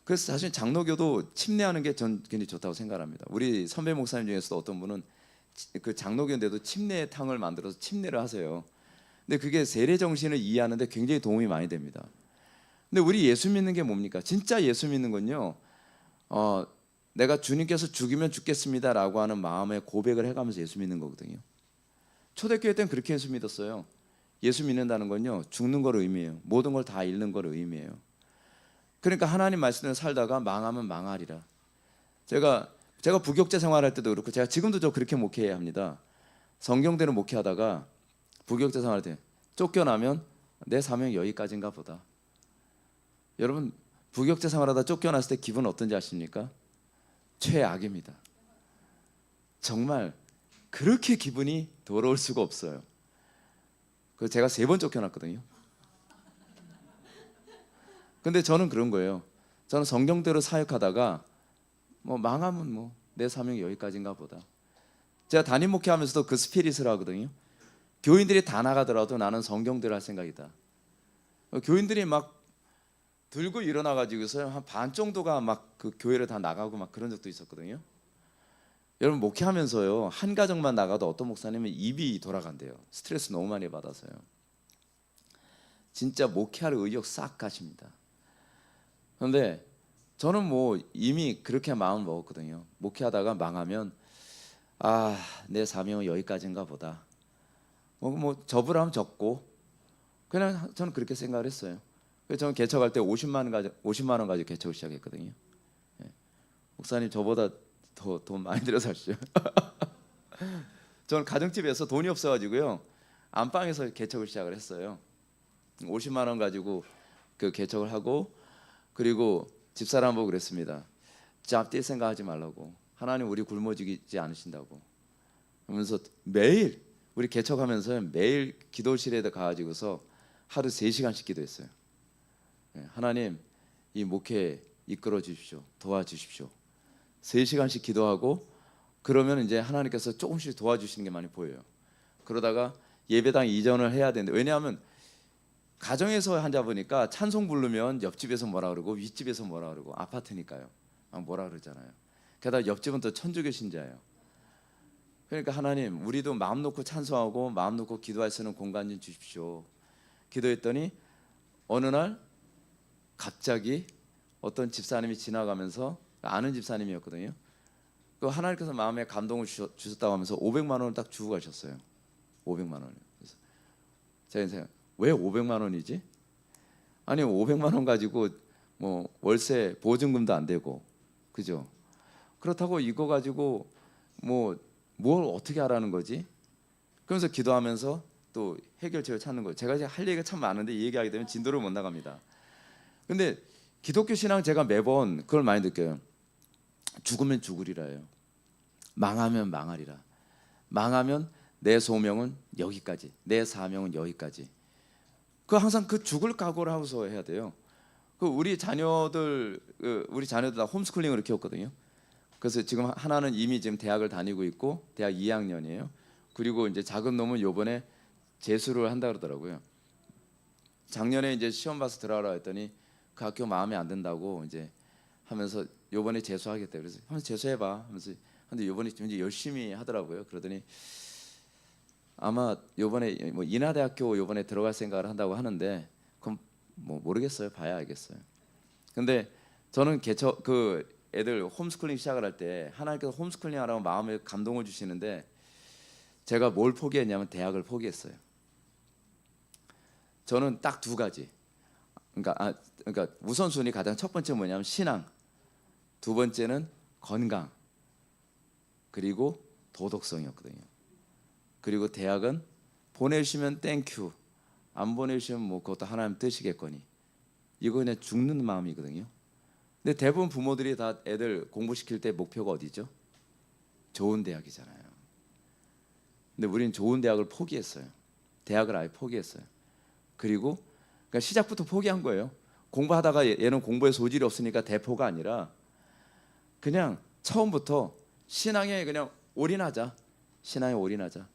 그래서 사실 장로교도 침례하는 게 전 굉장히 좋다고 생각합니다. 우리 선배 목사님 중에서도 어떤 분은 그 장로교인데도 침례의 탕을 만들어서 침례를 하세요. 근데 그게 세례 정신을 이해하는데 굉장히 도움이 많이 됩니다. 근데 우리 예수 믿는 게 뭡니까? 진짜 예수 믿는 건요. 내가 주님께서 죽이면 죽겠습니다라고 하는 마음의 고백을 해가면서 예수 믿는 거거든요. 초대교회 때는 그렇게 예수 믿었어요. 예수 믿는다는 건요, 죽는 걸 의미해요. 모든 걸 다 잃는 걸 의미해요. 그러니까 하나님 말씀을 살다가 망하면 망하리라. 제가 부교육자 생활할 때도 그렇고, 제가 지금도 저 그렇게 목회해야 합니다. 성경대로 목회하다가 부교육자 생활할 때 쫓겨나면 내 사명이 여기까지인가 보다. 여러분, 부교육자 생활하다 쫓겨났을 때 기분 어떤지 아십니까? 최악입니다. 정말 그렇게 기분이 더러울 수가 없어요. 그 제가 3번 쫓겨났거든요. 근데 저는 그런 거예요. 저는 성경대로 사역하다가 뭐 망하면 뭐 내 사명이 여기까지인가 보다. 제가 담임 목회하면서도 그 스피릿을 하거든요. 교인들이 다 나가더라도 나는 성경대로 할 생각이다. 교인들이 막 들고 일어나 가지고서 한 반 정도가 막 그 교회를 다 나가고 막 그런 적도 있었거든요. 여러분 목회하면서요, 한 가정만 나가도 어떤 목사님은 입이 돌아간대요. 스트레스 너무 많이 받아서요. 진짜 목회할 의욕 싹 가십니다. 그런데 저는 뭐 이미 그렇게 마음 먹었거든요. 목회하다가 망하면 내 사명은 여기까지인가 보다. 뭐 접으라 하면 접고, 그냥 저는 그렇게 생각을 했어요. 그래서 저는 개척할 때 50만 원 가지고 개척을 시작했거든요. 목사님 저보다 더 돈 많이 들여서 하시죠. 저는 가정집에서 돈이 없어가지고요, 안방에서 개척을 시작을 했어요. 50만 원 가지고 그 개척을 하고, 그리고 집사람 보고 그랬습니다. 짭뛸 생각하지 말라고. 하나님 우리 굶어 죽이지 않으신다고. 그러면서 매일 우리 개척하면서 매일 기도실에 가가지고서 하루 3시간씩 기도했어요. 하나님 이 목회 이끌어 주십시오. 도와주십시오. 3시간씩 기도하고, 그러면 이제 하나님께서 조금씩 도와주시는 게 많이 보여요. 그러다가 예배당 이전을 해야 되는데, 왜냐하면 가정에서 하자 보니까 찬송 부르면 옆집에서 뭐라 그러고 윗집에서 뭐라 그러고, 아파트니까요. 뭐라 그러잖아요. 게다가 옆집은 또 천주교 신자예요. 그러니까 하나님 우리도 마음 놓고 찬송하고 마음 놓고 기도할 수 있는 공간 좀 주십시오. 기도했더니 어느 날 갑자기 어떤 집사님이 지나가면서, 아는 집사님이었거든요. 그 하나님께서 마음에 감동을 주셨다고 하면서 500만 원을 딱 주고 가셨어요. 500만 원을. 그래서 제가 생각, 왜 500만 원이지? 아니 500만 원 가지고 뭐 월세 보증금도 안 되고, 그죠? 그렇다고 이거 가지고 뭘 어떻게 하라는 거지? 그러면서 기도하면서 또 해결책을 찾는 거예요. 제가 이제 할 얘기가 참 많은데 이 얘기하게 되면 진도를 못 나갑니다. 근데 기독교 신앙 제가 매번 그걸 많이 느껴요. 죽으면 죽으리라예요. 망하면 망하리라. 망하면 내 소명은 여기까지, 내 사명은 여기까지. 항상 그 죽을 각오를 하고서 해야 돼요. 우리 자녀들 다 홈스쿨링을 키웠거든요. 그래서 지금 하나는 이미 지금 대학을 다니고 있고 대학 2학년이에요. 그리고 이제 작은 놈은 요번에 재수를 한다 그러더라고요. 작년에 이제 시험 봐서 들어가라 했더니 그 학교 마음에 안 든다고 이제 하면서 요번에 재수하겠다. 그래서 형 재수해봐 하면서, 근데 요번에 굉장히 열심히 하더라고요. 그러더니 아마 요번에 뭐 인하대학교 요번에 들어갈 생각을 한다고 하는데, 그럼 뭐 모르겠어요. 봐야 알겠어요. 근데 저는 애들 홈스쿨링 시작을 할 때 하나님께서 홈스쿨링 하라고 마음에 감동을 주시는데, 제가 뭘 포기했냐면 대학을 포기했어요. 저는 딱 2가지. 그러니까 우선순위 가장 첫 번째 뭐냐면 신앙, 2번째는 건강, 그리고 도덕성이었거든요. 그리고 대학은 보내주시면 땡큐, 안 보내주시면 뭐 그것도 하나님 뜻이겠거니. 이거 그냥 죽는 마음이거든요. 근데 대부분 부모들이 다 애들 공부시킬 때 목표가 어디죠? 좋은 대학이잖아요. 근데 우리는 좋은 대학을 포기했어요. 대학을 아예 포기했어요. 그리고 그러니까 시작부터 포기한 거예요. 공부하다가 얘는 공부에 소질이 없으니까 대포가 아니라 그냥 처음부터 신앙에 그냥 올인하자. 신앙에 올인하자.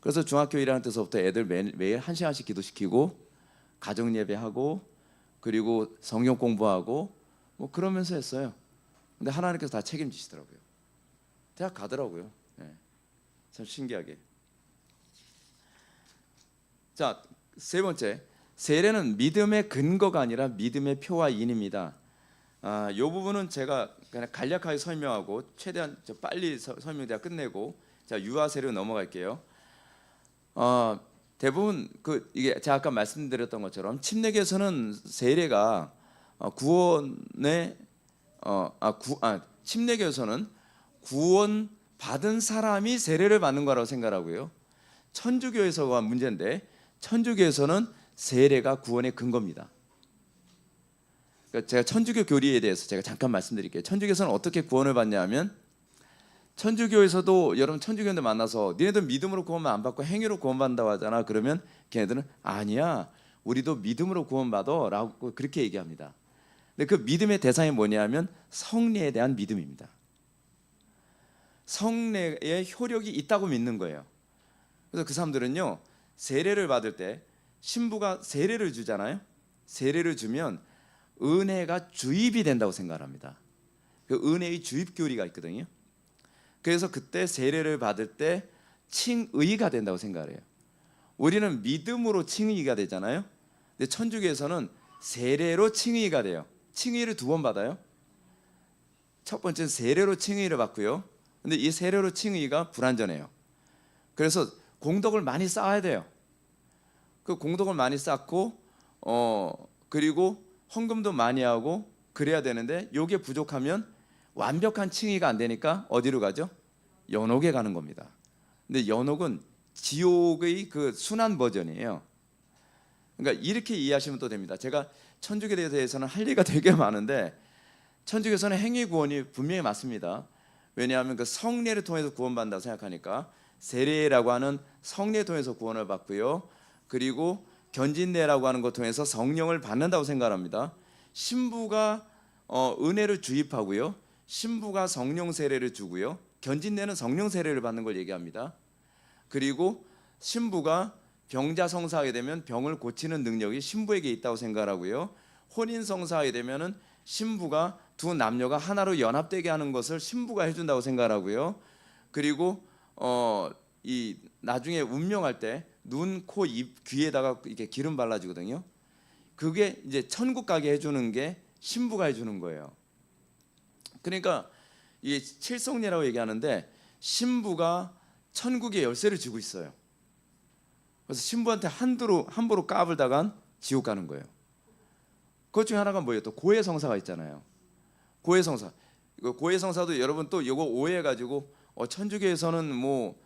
그래서 중학교 1학년 때서부터 애들 매일 1시간씩 기도시키고 가정 예배하고 그리고 성경 공부하고 뭐 그러면서 했어요. 근데 하나님께서 다 책임지시더라고요. 대학 가더라고요. 네. 참 신기하게. 자, 세 번째, 세례는 믿음의 근거가 아니라 믿음의 표와 인입니다. 이 부분은 제가 그냥 간략하게 설명하고 최대한 빨리 설명대가 끝내고 자 유아 세례로 넘어갈게요. 대부분 이게 제가 아까 말씀드렸던 것처럼 침례교에서는 세례가 구원의 침례교에서는 구원 받은 사람이 세례를 받는 거라고 생각하고요. 천주교에서가 문제인데 천주교에서는 세례가 구원의 근거입니다. 그러니까 제가 천주교 교리에 대해서 제가 잠깐 말씀드릴게요. 천주교에서는 어떻게 구원을 받냐면 천주교에서도 여러분 천주교인들 만나서 니네들 믿음으로 구원만 안 받고 행위로 구원받는다고 하잖아. 그러면 걔네들은 아니야. 우리도 믿음으로 구원받아 라고 그렇게 얘기합니다. 근데 그 믿음의 대상이 뭐냐면 성례에 대한 믿음입니다. 성례의 효력이 있다고 믿는 거예요. 그래서 그 사람들은요. 세례를 받을 때 신부가 세례를 주잖아요. 세례를 주면 은혜가 주입이 된다고 생각합니다. 그 은혜의 주입 교리가 있거든요. 그래서 그때 세례를 받을 때 칭의가 된다고 생각을 해요. 우리는 믿음으로 칭의가 되잖아요. 근데 천주교에서는 세례로 칭의가 돼요. 칭의를 2번 받아요. 첫 번째는 세례로 칭의를 받고요. 근데 이 세례로 칭의가 불완전해요. 그래서 공덕을 많이 쌓아야 돼요. 그 공덕을 많이 쌓고 그리고 헌금도 많이 하고 그래야 되는데 이게 부족하면 완벽한 칭의가 안 되니까 어디로 가죠? 연옥에 가는 겁니다. 근데 연옥은 지옥의 그 순한 버전이에요. 그러니까 이렇게 이해하시면 또 됩니다. 제가 천주교에 대해서는 할 얘기가 되게 많은데 천주교에서는 행위 구원이 분명히 맞습니다. 왜냐하면 그 성례를 통해서 구원받는다고 생각하니까 세례라고 하는 성례 통해서 구원을 받고요. 그리고 견진례라고 하는 것 통해서 성령을 받는다고 생각합니다. 신부가 은혜를 주입하고요. 신부가 성령 세례를 주고요. 견진례는 성령 세례를 받는 걸 얘기합니다. 그리고 신부가 병자 성사하게 되면 병을 고치는 능력이 신부에게 있다고 생각하고요. 혼인 성사하게 되면은 신부가 두 남녀가 하나로 연합되게 하는 것을 신부가 해준다고 생각하고요. 그리고 이 나중에 운명할 때 눈, 코, 입, 귀에다가 이렇게 기름 발라주거든요. 그게 이제 천국 가게 해주는 게 신부가 해주는 거예요. 그러니까 이 칠성례라고 얘기하는데 신부가 천국의 열쇠를 쥐고 있어요. 그래서 신부한테 함부로 까불다간 지옥 가는 거예요. 그것 중에 하나가 뭐예요? 또 고해성사가 있잖아요. 고해성사. 이거 고해성사도 여러분 또 이거 오해해가지고 천주교에서는 뭐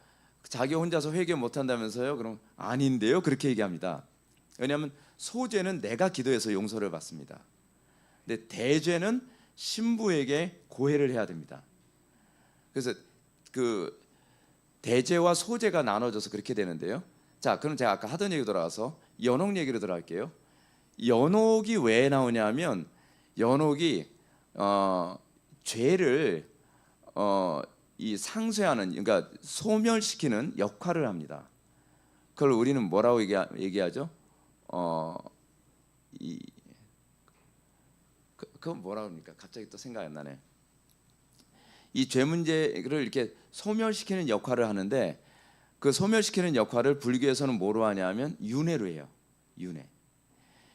자기 혼자서 회개 못한다면서요? 그럼 아닌데요. 그렇게 얘기합니다. 왜냐하면 소죄는 내가 기도해서 용서를 받습니다. 근데 대죄는 신부에게 고해를 해야 됩니다. 그래서 그 대죄와 소죄가 나눠져서 그렇게 되는데요. 자, 그럼 제가 아까 하던 얘기 돌아와서 연옥 얘기로 들어갈게요. 연옥이 왜 나오냐면 연옥이 죄를 이 상쇄하는, 그러니까 소멸시키는 역할을 합니다. 그걸 우리는 뭐라고 얘기하죠? 그건 뭐라고 합니까? 갑자기 또 생각이 안 나네. 이 죄 문제를 이렇게 소멸시키는 역할을 하는데 그 소멸시키는 역할을 불교에서는 뭐로 하냐면 윤회로 해요.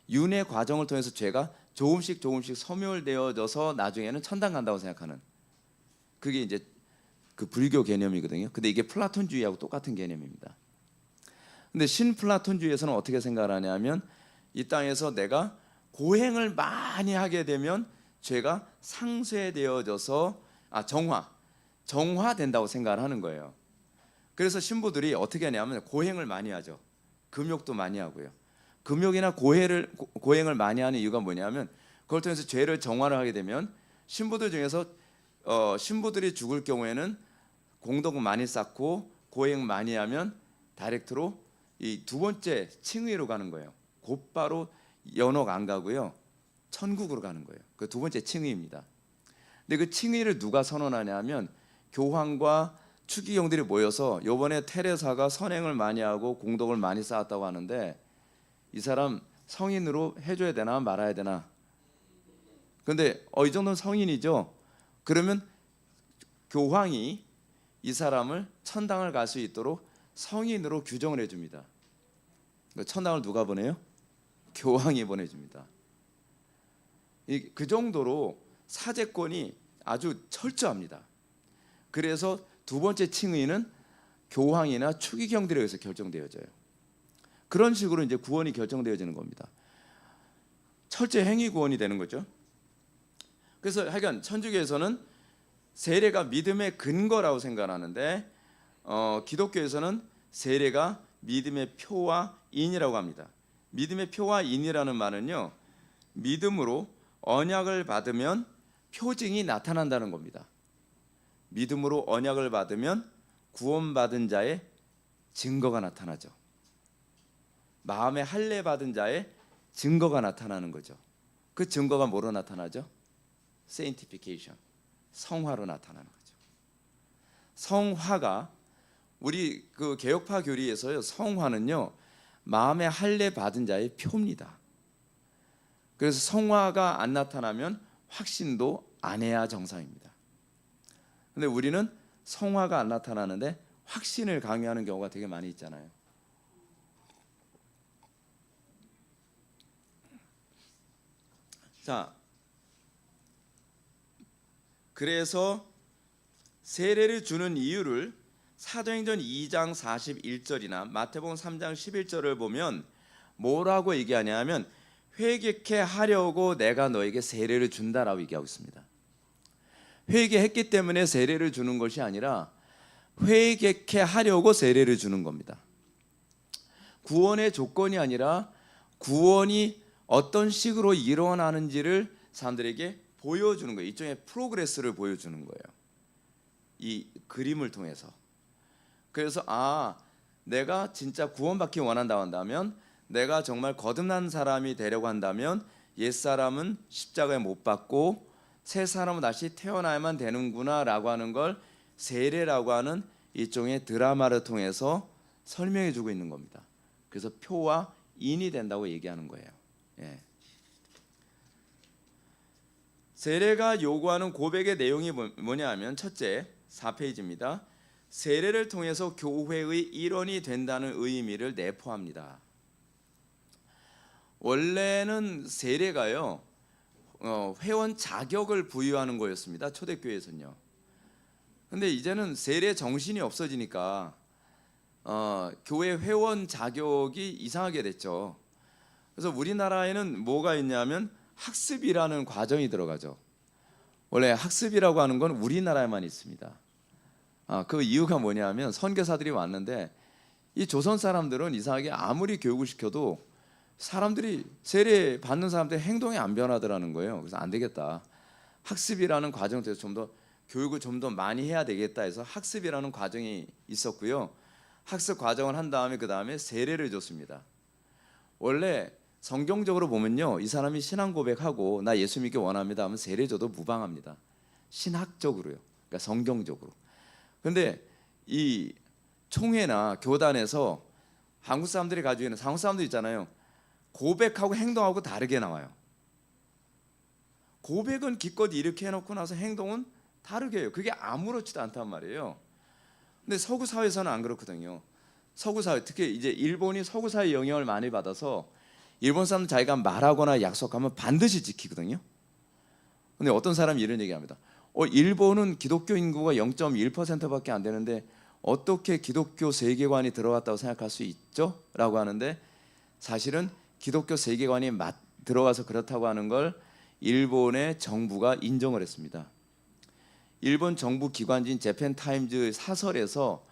윤회 과정을 통해서 죄가 조금씩 소멸되어져서 나중에는 천당 간다고 생각하는 그게 이제 그 불교 개념이거든요. 근데 이게 플라톤주의하고 똑같은 개념입니다. 근데 신플라톤주의에서는 어떻게 생각을 하냐면 이 땅에서 내가 고행을 많이 하게 되면 죄가 상쇄되어져서 정화된다고 생각을 하는 거예요. 그래서 신부들이 어떻게 하냐면 고행을 많이 하죠. 금욕도 많이 하고요. 금욕이나 고행을 많이 하는 이유가 뭐냐면 그걸 통해서 죄를 정화를 하게 되면 신부들 중에서 신부들이 죽을 경우에는 공덕을 많이 쌓고 고행 많이 하면 다이렉트로 이 2번째 칭의로 가는 거예요. 곧바로 연옥 안 가고요. 천국으로 가는 거예요. 그 2번째 칭의입니다. 근데 그 칭의를 누가 선언하냐면 교황과 추기경들이 모여서 요번에 테레사가 선행을 많이 하고 공덕을 많이 쌓았다고 하는데 이 사람 성인으로 해줘야 되나 말아야 되나. 근데 이 정도는 성인이죠. 그러면 교황이 이 사람을 천당을 갈 수 있도록 성인으로 규정을 해줍니다. 천당을 누가 보내요? 교황이 보내줍니다. 그 정도로 사제권이 아주 철저합니다. 그래서 두 번째 칭의는 교황이나 추기경들에 의해서 결정되어져요. 그런 식으로 이제 구원이 결정되어지는 겁니다. 철저히 행위 구원이 되는 거죠. 그래서 하여간 천주교에서는 세례가 믿음의 근거라고 생각하는데 기독교에서는 세례가 믿음의 표와 인이라고 합니다. 믿음의 표와 인이라는 말은요, 믿음으로 언약을 받으면 표징이 나타난다는 겁니다. 믿음으로 언약을 받으면 구원받은 자의 증거가 나타나죠. 마음에 할례 받은 자의 증거가 나타나는 거죠. 그 증거가 뭐로 나타나죠? Sanctification, 성화로 나타나는 거죠. 성화가 우리 그 개혁파 교리에서요, 성화는요 마음에 할례 받은 자의 표입니다. 그래서 성화가 안 나타나면 확신도 안 해야 정상입니다. 근데 우리는 성화가 안 나타나는데 확신을 강요하는 경우가 되게 많이 있잖아요. 자, 그래서 세례를 주는 이유를 사도행전 2장 41절이나 마태복음 3장 11절을 보면 뭐라고 얘기하냐면 회개케 하려고 내가 너에게 세례를 준다라고 얘기하고 있습니다. 회개했기 때문에 세례를 주는 것이 아니라 회개케 하려고 세례를 주는 겁니다. 구원의 조건이 아니라 구원이 어떤 식으로 일어나는지를 사람들에게 보여주는 거예요. 일종의 프로그레스를 보여주는 거예요. 이 그림을 통해서. 그래서 내가 진짜 구원받기 원한다고 한다면, 내가 정말 거듭난 사람이 되려고 한다면 옛사람은 십자가에 못 박고 새 사람은 다시 태어나야만 되는구나 라고 하는 걸 세례라고 하는 일종의 드라마를 통해서 설명해 주고 있는 겁니다. 그래서 표와 인이 된다고 얘기하는 거예요. 예. 세례가 요구하는 고백의 내용이 뭐냐 하면 첫째, 4페이지입니다. 세례를 통해서 교회의 일원이 된다는 의미를 내포합니다. 원래는 세례가요 회원 자격을 부여하는 거였습니다. 초대교회에서는요. 근데 이제는 세례 정신이 없어지니까 교회 회원 자격이 이상하게 됐죠. 그래서 우리나라에는 뭐가 있냐면 학습이라는 과정이 들어가죠. 원래 학습이라고 하는 건 우리나라에만 있습니다. 그 이유가 뭐냐면 선교사들이 왔는데 이 조선 사람들은 이상하게 아무리 교육을 시켜도 사람들이 세례 받는 사람들 행동이 안 변하더라는 거예요. 그래서 안 되겠다. 학습이라는 과정 에서 좀 더 교육을 좀 더 많이 해야 되겠다 해서 학습이라는 과정이 있었고요. 학습 과정을 한 다음에 그 다음에 세례를 줬습니다. 원래 성경적으로 보면요, 이 사람이 신앙 고백하고 나 예수 믿기 원합니다 하면 세례 줘도 무방합니다. 신학적으로요. 그러니까 성경적으로. 근데 이 총회나 교단에서 한국 사람들이 가지고 있는 한국 사람들 있잖아요. 고백하고 행동하고 다르게 나와요. 고백은 기껏 이렇게 해놓고 나서 행동은 다르게 해요. 그게 아무렇지도 않단 말이에요. 근데 서구 사회에서는 안 그렇거든요. 서구 사회, 특히 이제 일본이 서구 사회 영향을 많이 받아서 일본 사람은 자기가 말하거나 약속하면 반드시 지키거든요. 근데 어떤 사람이 이런 얘기합니다. 일본은 기독교 인구가 0.1%밖에 안 되는데 어떻게 기독교 세계관이 들어갔다고 생각할 수 있죠? 라고 하는데 사실은 기독교 세계관이 들어가서 그렇다고 하는 걸 일본의 정부가 인정을 했습니다. 일본 정부 기관지인 재팬타임즈 사설에서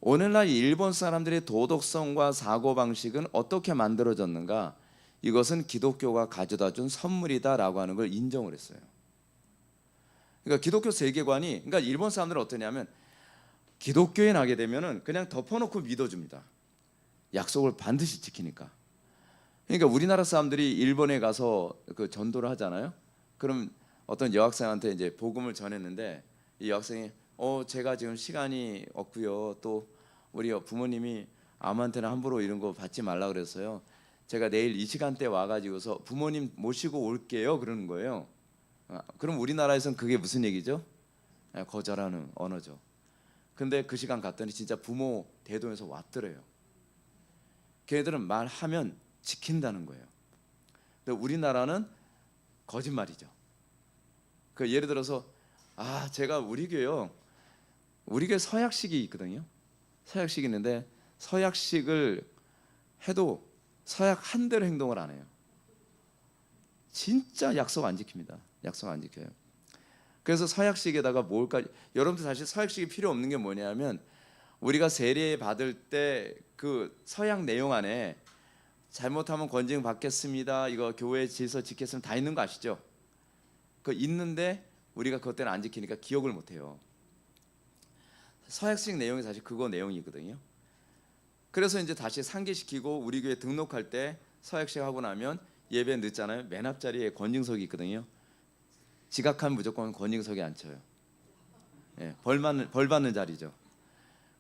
오늘날 일본 사람들의 도덕성과 사고방식은 어떻게 만들어졌는가, 이것은 기독교가 가져다 준 선물이다라고 하는 걸 인정을 했어요. 그러니까 기독교 세계관이, 그러니까 일본 사람들은 어떠냐면 기독교에 나게 되면은 그냥 덮어놓고 믿어줍니다. 약속을 반드시 지키니까. 그러니까 우리나라 사람들이 일본에 가서 그 전도를 하잖아요. 그럼 어떤 여학생한테 이제 복음을 전했는데 이 여학생이 제가 지금 시간이 없고요. 또 우리 부모님이 아무한테나 함부로 이런 거 받지 말라 그랬어요. 제가 내일 이 시간대 와가지고서 부모님 모시고 올게요 그러는 거예요. 그럼 우리나라에선 그게 무슨 얘기죠? 거절하는 언어죠. 근데 그 시간 갔더니 진짜 부모 대동에서 왔더래요. 걔네들은 말하면 지킨다는 거예요. 근데 우리나라는 거짓말이죠. 그 예를 들어서 제가 우리 교회 서약식이 있거든요. 서약식이 있는데 서약식을 해도 서약 한 대로 행동을 안 해요. 진짜 약속 안 지킵니다. 약속 안 지켜요. 그래서 서약식에다가 뭘까? 여러분들 사실 서약식이 필요 없는 게 뭐냐면 우리가 세례 받을 때 그 서약 내용 안에 잘못하면 권징 받겠습니다. 이거 교회 질서 지켰으면 다 있는 거 아시죠? 그 있는데 우리가 그것 때는 안 지키니까 기억을 못 해요. 서약식 내용이 사실 그거 내용이거든요. 그래서 이제 다시 상기시키고 우리 교회 등록할 때 서약식 하고 나면 예배 늦잖아요. 맨 앞자리에 권징석이 있거든요. 지각하면 무조건 권징석에 앉혀요. 벌 받는 자리죠.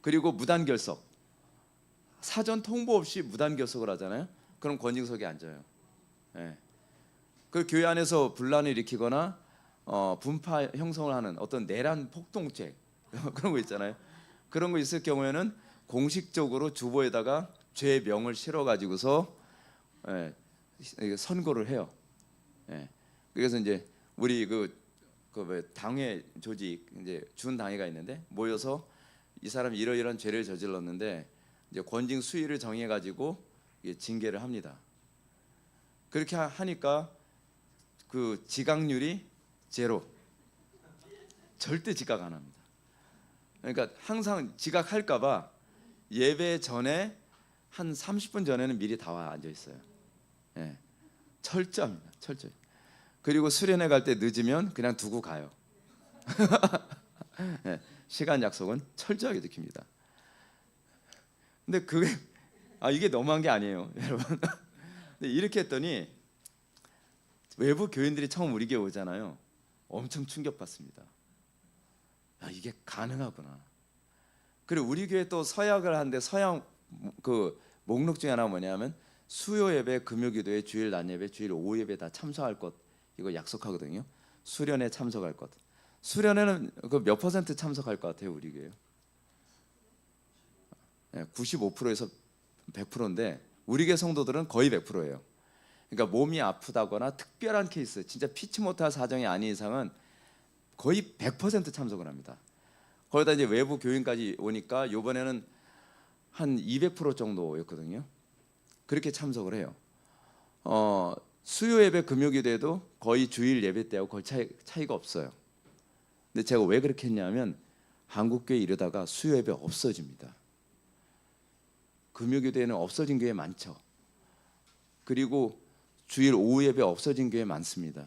그리고 무단결석, 사전 통보 없이 무단결석을 하잖아요. 그럼 권징석에 앉아요. 그 교회 안에서 분란을 일으키거나 분파 형성을 하는 어떤 내란 폭동죄 그런 거 있잖아요. 그런 거 있을 경우에는 공식적으로 주보에다가 죄명을 실어 가지고서 선고를 해요. 그래서 이제 우리 그 당회 조직 이제 준 당회가 있는데 모여서 이 사람이 이러이러한 죄를 저질렀는데 이제 권징 수위를 정해 가지고 징계를 합니다. 그렇게 하니까 그 지각률이 제로. 절대 지각 안 합니다. 그러니까 항상 지각할까 봐 예배 전에 한 30분 전에는 미리 다 와 앉아 있어요. 철저합니다. 철저히. 그리고 수련회 갈 때 늦으면 그냥 두고 가요. 시간 약속은 철저하게 지킵니다. 근데 그게 이게 너무한 게 아니에요, 여러분. 근데 이렇게 했더니 외부 교인들이 처음 우리 교회 오잖아요. 엄청 충격받습니다. 이게 가능하구나. 그리고 우리 교회 또 서약을 하는데 서약 그 목록 중에 하나가 뭐냐면 수요 예배, 금요 기도회, 주일 낮 예배, 주일 오후 예배 다 참석할 것 이거 약속하거든요. 수련회 참석할 것. 수련회는 그 몇 퍼센트 참석할 것 같아요, 우리 교회? 95%에서 100%인데 우리 교회 성도들은 거의 100%예요. 그러니까 몸이 아프다거나 특별한 케이스, 진짜 피치 못할 사정이 아닌 이상은 거의 100% 참석을 합니다. 거기다 이제 외부 교인까지 오니까 이번에는 한 200% 정도였거든요. 그렇게 참석을 해요. 수요 예배, 금요 기도에도 거의 주일 예배 때하고 거의 차이가 없어요. 근데 제가 왜 그렇게 했냐면 한국 교회 이러다가 수요 예배 없어집니다. 금요 기도에는 없어진 교회 많죠. 그리고 주일 오후 예배 없어진 교회 많습니다.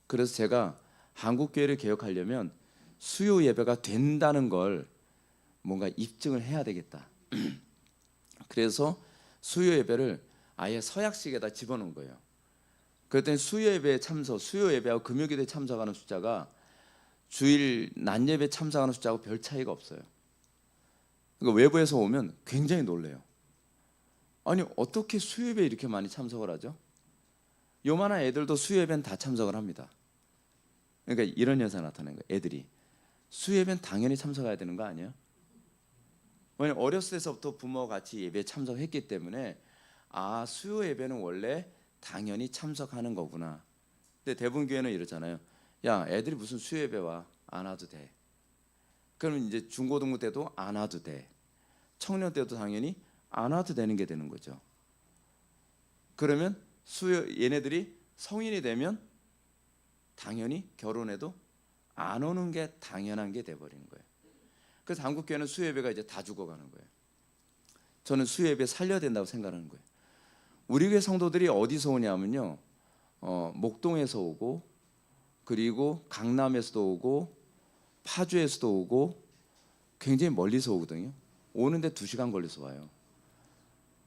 그래서 제가 한국 교회를 개혁하려면 수요 예배가 된다는 걸 뭔가 입증을 해야 되겠다. 그래서 수요 예배를 아예 서약식에다 집어넣은 거예요. 그랬더니 수요 예배에 수요 예배하고 금요 기도에 참석하는 숫자가 주일 낮 예배 참석하는 숫자하고 별 차이가 없어요. 그러니까 외부에서 오면 굉장히 놀래요. 아니 어떻게 수요 예배에 이렇게 많이 참석을 하죠? 요만한 애들도 수요 예배는 다 참석을 합니다. 그러니까 이런 현상이 나타나는 거예요. 애들이 수요 예배는 당연히 참석해야 되는 거 아니에요? 왜냐면 어렸을 때서부터 부모가 같이 예배에 참석했기 때문에 수요 예배는 원래 당연히 참석하는 거구나. 근데 대부분 교회는 이러잖아요. 야, 애들이 무슨 수요 예배 와? 안 와도 돼. 그러면 이제 중고등부 때도 안 와도 돼. 청년 때도 당연히 안 와도 되는 게 되는 거죠. 그러면 얘네들이 성인이 되면 당연히 결혼해도 안 오는 게 당연한 게 돼버리는 거예요. 그래서 한국 교회는 수요 예배가 이제 다 죽어가는 거예요. 저는 수요 예배 살려야 된다고 생각하는 거예요. 우리 교회 성도들이 어디서 오냐면요, 목동에서 오고, 그리고 강남에서도 오고, 파주에서도 오고, 굉장히 멀리서 오거든요. 오는데 2시간 걸려서 와요.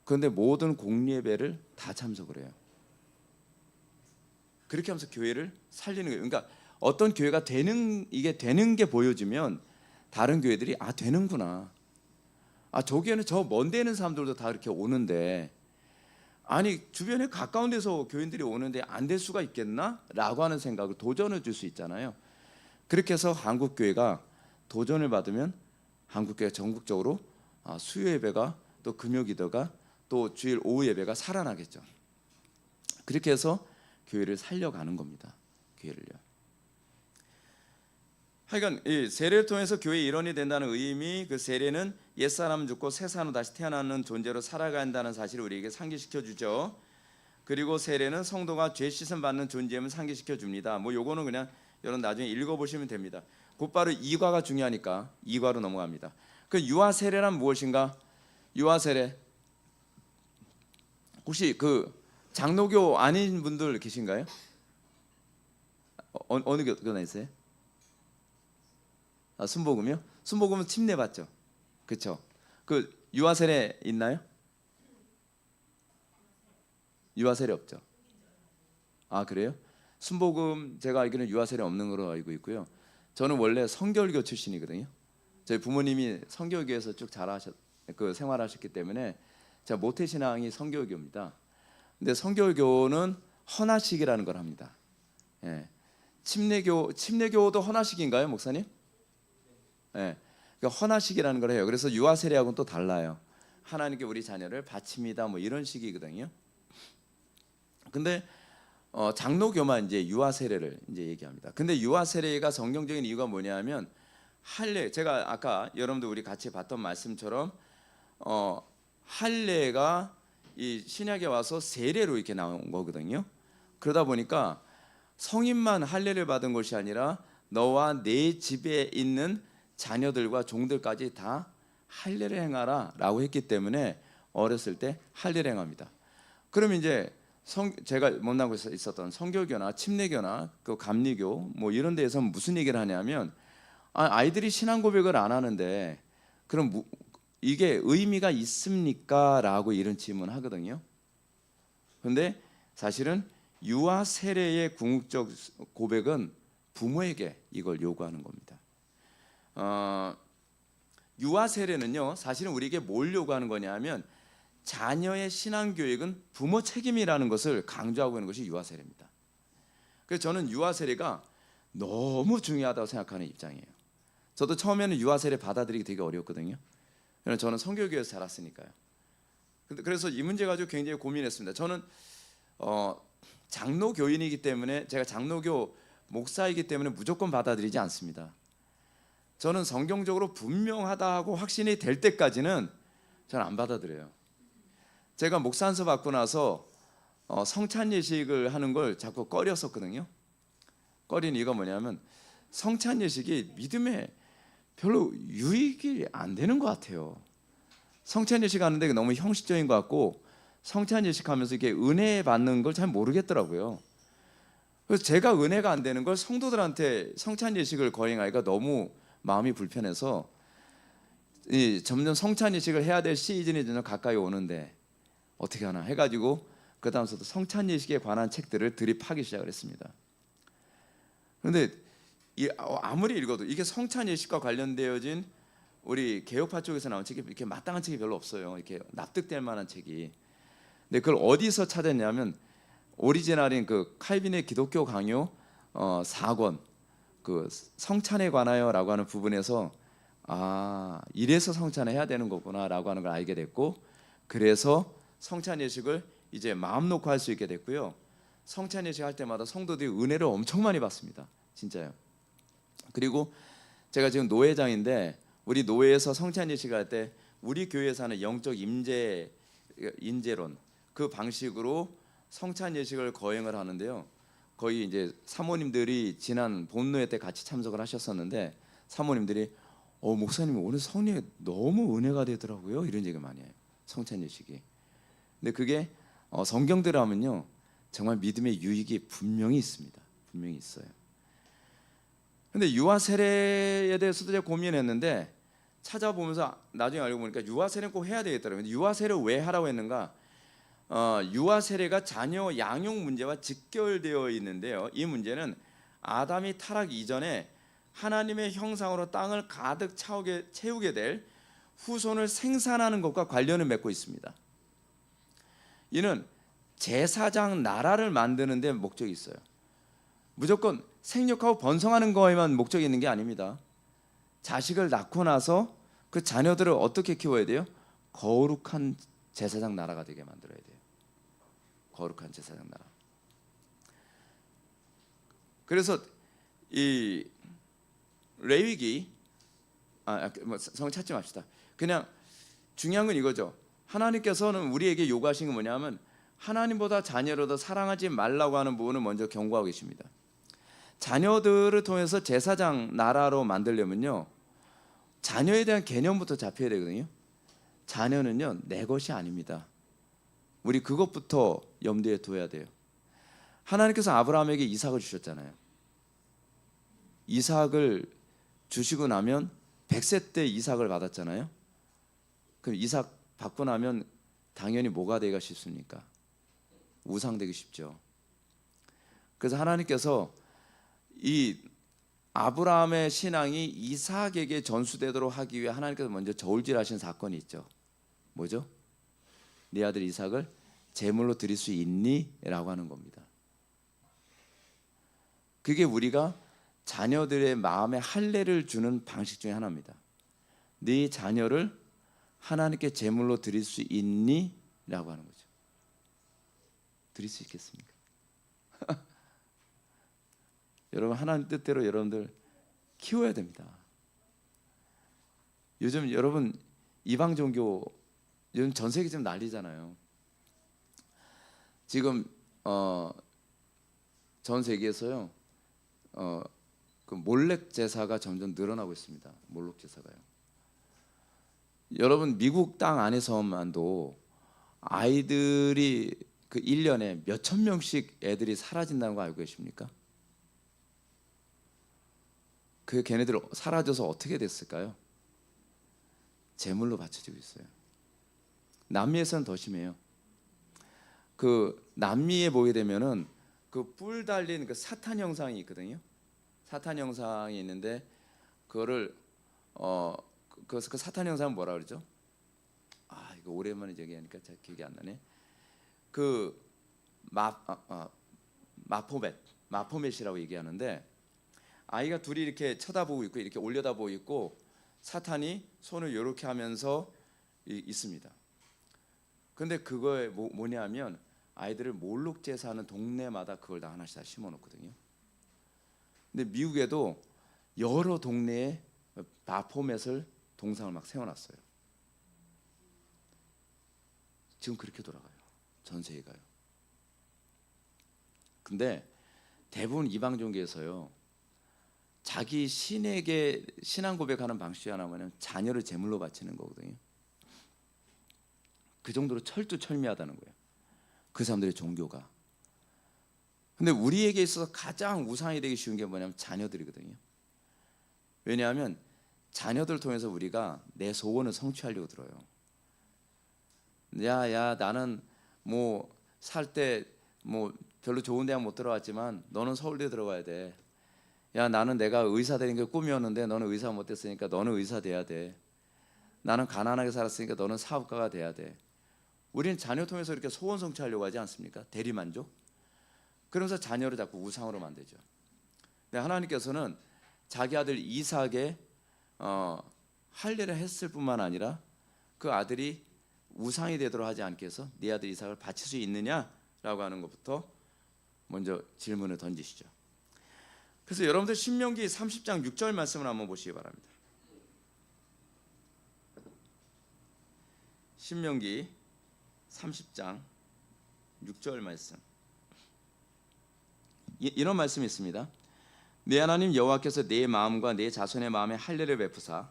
그런데 모든 공예배를 다 참석을 해요. 그렇게 하면서 교회를 살리는 거예요. 그러니까 어떤 교회가 이게 되는 게 보여지면 다른 교회들이 되는구나. 저 교회는 저 먼 데 있는 사람들도 다 이렇게 오는데, 아니 주변에 가까운 데서 교인들이 오는데 안 될 수가 있겠나? 라고 하는 생각을 도전을 줄 수 있잖아요. 그렇게 해서 한국교회가 도전을 받으면 한국교회가 전국적으로 수요 예배가, 또 금요 기도가, 또 주일 오후 예배가 살아나겠죠. 그렇게 해서 교회를 살려가는 겁니다. 교회를요. 하여간 이 세례를 통해서 교회의 일원이 된다는 의미, 그 세례는 옛사람 죽고 새사람 다시 태어나는 존재로 살아간다는 사실을 우리에게 상기시켜 주죠. 그리고 세례는 성도가 죄 씻음 받는 존재임을 상기시켜 줍니다. 뭐 요거는 그냥 여러분 나중에 읽어보시면 됩니다. 곧바로 이과가 중요하니까 이과로 넘어갑니다. 그 유아 세례란 무엇인가? 유아 세례, 혹시 그 장로교 아닌 분들 계신가요? 어느 교나 있어요? 순복음이요? 순복음은 침례 받죠. 그렇죠? 그 유아 세례 있나요? 유아 세례 없죠. 그래요? 순복음 제가 알기로는 유아 세례 없는 걸로 알고 있고요. 저는 원래 성결교 출신이거든요. 저희 부모님이 성결교에서 쭉 생활하셨기 때문에 제가 모태신앙이 성결교입니다. 근데 성결교는 헌화식이라는 걸 합니다. 예. 침례교도 헌화식인가요, 목사님? 예. 그러니까 헌화식이라는 걸 해요. 그래서 유아 세례하고는 또 달라요. 하나님께 우리 자녀를 바칩니다. 뭐 이런 식이거든요. 근데 장로교만 이제 유아 세례를 이제 얘기합니다. 근데 유아 세례가 성경적인 이유가 뭐냐면 할례, 제가 아까 여러분들 우리 같이 봤던 말씀처럼 할례가 이 신약에 와서 세례로 이렇게 나온 거거든요. 그러다 보니까 성인만 할례를 받은 것이 아니라 너와 내 집에 있는 자녀들과 종들까지 다 할례를 행하라라고 했기 때문에 어렸을 때 할례를 행합니다. 그럼 이제 제가 만나고 있었던 성결교나 침례교나 그 감리교 뭐 이런 데에서 무슨 얘기를 하냐면 아이들이 신앙 고백을 안 하는데 그럼 이게 의미가 있습니까? 라고 이런 질문을 하거든요. 그런데 사실은 유아 세례의 궁극적 고백은 부모에게 이걸 요구하는 겁니다. 유아 세례는요, 사실은 우리에게 뭘 요구하는 거냐면 자녀의 신앙 교육은 부모 책임이라는 것을 강조하고 있는 것이 유아 세례입니다. 그래서 저는 유아 세례가 너무 중요하다고 생각하는 입장이에요. 저도 처음에는 유아 세례 받아들이기 되게 어려웠거든요. 저는 성결교에서 자랐으니까요. 그래서 이 문제 가지고 굉장히 고민했습니다. 저는 장로 교인이기 때문에, 제가 장로교 목사이기 때문에 무조건 받아들이지 않습니다. 저는 성경적으로 분명하다고 확신이 될 때까지는 저는 안 받아들여요. 제가 목사 안수 받고 나서 성찬 예식을 하는 걸 자꾸 꺼렸었거든요. 꺼린 이유가 뭐냐면 성찬 예식이 믿음에 별로 유익이 안 되는 것 같아요. 성찬 예식 하는데 너무 형식적인 것 같고, 성찬 예식 하면서 이게 은혜 받는 걸 잘 모르겠더라고요. 그래서 제가 은혜가 안 되는 걸 성도들한테 성찬 예식을 거행하기가 너무 마음이 불편해서 점점 성찬 예식을 해야 될 시즌이 점점 가까이 오는데 어떻게 하나 해가지고 그 다음부터 성찬 예식에 관한 책들을 들이파기 시작을 했습니다. 그런데 아무리 읽어도 이게 성찬 예식과 관련되어진 우리 개혁파 쪽에서 나온 책이 이렇게 마땅한 책이 별로 없어요. 이렇게 납득될 만한 책이. 근데 그걸 어디서 찾았냐면 오리지널인 그 칼빈의 기독교 강요 4권 그 성찬에 관하여라고 하는 부분에서 이래서 성찬을 해야 되는 거구나라고 하는 걸 알게 됐고, 그래서 성찬 예식을 이제 마음 놓고 할 수 있게 됐고요. 성찬 예식 할 때마다 성도들이 은혜를 엄청 많이 받습니다. 진짜요. 그리고 제가 지금 노회장인데 우리 노회에서 성찬 예식을 할 때 우리 교회에서 하는 영적 인재론 그 방식으로 성찬 예식을 거행을 하는데요. 거의 이제 사모님들이 지난 본노회 때 같이 참석을 하셨었는데 사모님들이 목사님 오늘 성례 너무 은혜가 되더라고요. 이런 얘기 많이 해요. 성찬 예식이. 근데 그게 성경대로 하면요 정말 믿음의 유익이 분명히 있습니다. 분명히 있어요. 근데 유아 세례에 대해서도 제가 고민했는데 찾아보면서 나중에 알고 보니까 유아 세례는 꼭 해야 되겠더라고요. 근데 유아 세례를 왜 하라고 했는가? 유아 세례가 자녀 양육 문제와 직결되어 있는데요. 이 문제는 아담이 타락 이전에 하나님의 형상으로 땅을 가득 채우게 될 후손을 생산하는 것과 관련을 맺고 있습니다. 이는 제사장 나라를 만드는 데 목적이 있어요. 무조건 생육하고 번성하는 거에만 목적이 있는 게 아닙니다. 자식을 낳고 나서 그 자녀들을 어떻게 키워야 돼요? 거룩한 제사장 나라가 되게 만들어야 돼요. 거룩한 제사장 나라. 그래서 이 레위기 성 찾지 맙시다. 그냥 중요한 건 이거죠. 하나님께서는 우리에게 요구하신 건 뭐냐면 하나님보다 자녀를 더 사랑하지 말라고 하는 부분을 먼저 경고하고 계십니다. 자녀들을 통해서 제사장 나라로 만들려면요, 자녀에 대한 개념부터 잡혀야 되거든요. 자녀는요, 내 것이 아닙니다. 우리 그것부터 염두에 둬야 돼요. 하나님께서 아브라함에게 이삭을 주셨잖아요. 이삭을 주시고 나면 100세 때 이삭을 받았잖아요. 그럼 이삭 받고 나면 당연히 뭐가 되기가 쉽습니까? 우상 되기 쉽죠. 그래서 하나님께서 이 아브라함의 신앙이 이삭에게 전수되도록 하기 위해 하나님께서 먼저 저울질하신 사건이 있죠. 뭐죠? 네 아들 이삭을 제물로 드릴 수 있니? 라고 하는 겁니다. 그게 우리가 자녀들의 마음에 할례를 주는 방식 중에 하나입니다. 네 자녀를 하나님께 제물로 드릴 수 있니? 라고 하는 거죠. 드릴 수 있겠습니까? 여러분, 하나님 뜻대로 여러분들 키워야 됩니다. 요즘 여러분 이방 종교 요즘 전 세계 좀 난리잖아요. 지금 전 세계에서요 그 몰렉 제사가 점점 늘어나고 있습니다. 몰렉 제사가요. 여러분 미국 땅 안에서만도 아이들이 그 1년에 몇천 명씩 애들이 사라진다는 거 알고 계십니까? 그 걔네들 사라져서 어떻게 됐을까요? 제물로 바쳐지고 있어요. 남미에서는 더 심해요. 그 남미에 보게 되면은 그 뿔 달린 그 사탄 형상이 있거든요. 사탄 형상이 있는데 그거를 그 사탄 형상은 뭐라 그러죠? 이거 오랜만에 얘기하니까 잘 기억이 안 나네. 그 마포맷이라고 얘기하는데 아이가 둘이 이렇게 쳐다보고 있고 이렇게 올려다보고 있고 사탄이 손을 이렇게 하면서 있습니다. 근데 그거에 뭐냐면 아이들을 몰록 제사하는 동네마다 그걸 다 하나씩 다 심어놓거든요. 근데 미국에도 여러 동네에 바포맷을 동상을 막 세워놨어요. 지금 그렇게 돌아가요. 전 세계가요. 근데 대부분 이방 종교에서요 자기 신에게 신앙 고백하는 방식 중에 하나는 자녀를 제물로 바치는 거거든요. 그 정도로 철두철미하다는 거예요. 그 사람들의 종교가. 근데 우리에게 있어서 가장 우상이 되기 쉬운 게 뭐냐면 자녀들이거든요. 왜냐하면 자녀들을 통해서 우리가 내 소원을 성취하려고 들어요. 야 나는 뭐 살 때 뭐 별로 좋은 대학 못 들어갔지만 너는 서울대 들어가야 돼. 야 나는 내가 의사 되는 게 꿈이었는데 너는 의사 못 됐으니까 너는 의사 돼야 돼. 나는 가난하게 살았으니까 너는 사업가가 돼야 돼. 우리는 자녀 통해서 이렇게 소원 성취하려고 하지 않습니까? 대리만족. 그러면서 자녀를 자꾸 우상으로 만들죠. 근데 하나님께서는 자기 아들 이삭의 할례를 했을 뿐만 아니라 그 아들이 우상이 되도록 하지 않게 해서 네 아들 이삭을 바칠 수 있느냐라고 하는 것부터 먼저 질문을 던지시죠. 그래서 여러분들 신명기 30장 6절 말씀을 한번 보시기 바랍니다. 신명기 30장 6절 말씀. 이런 말씀이 있습니다. 네 하나님 여호와께서 네 마음과 네 자손의 마음에 할례를 베푸사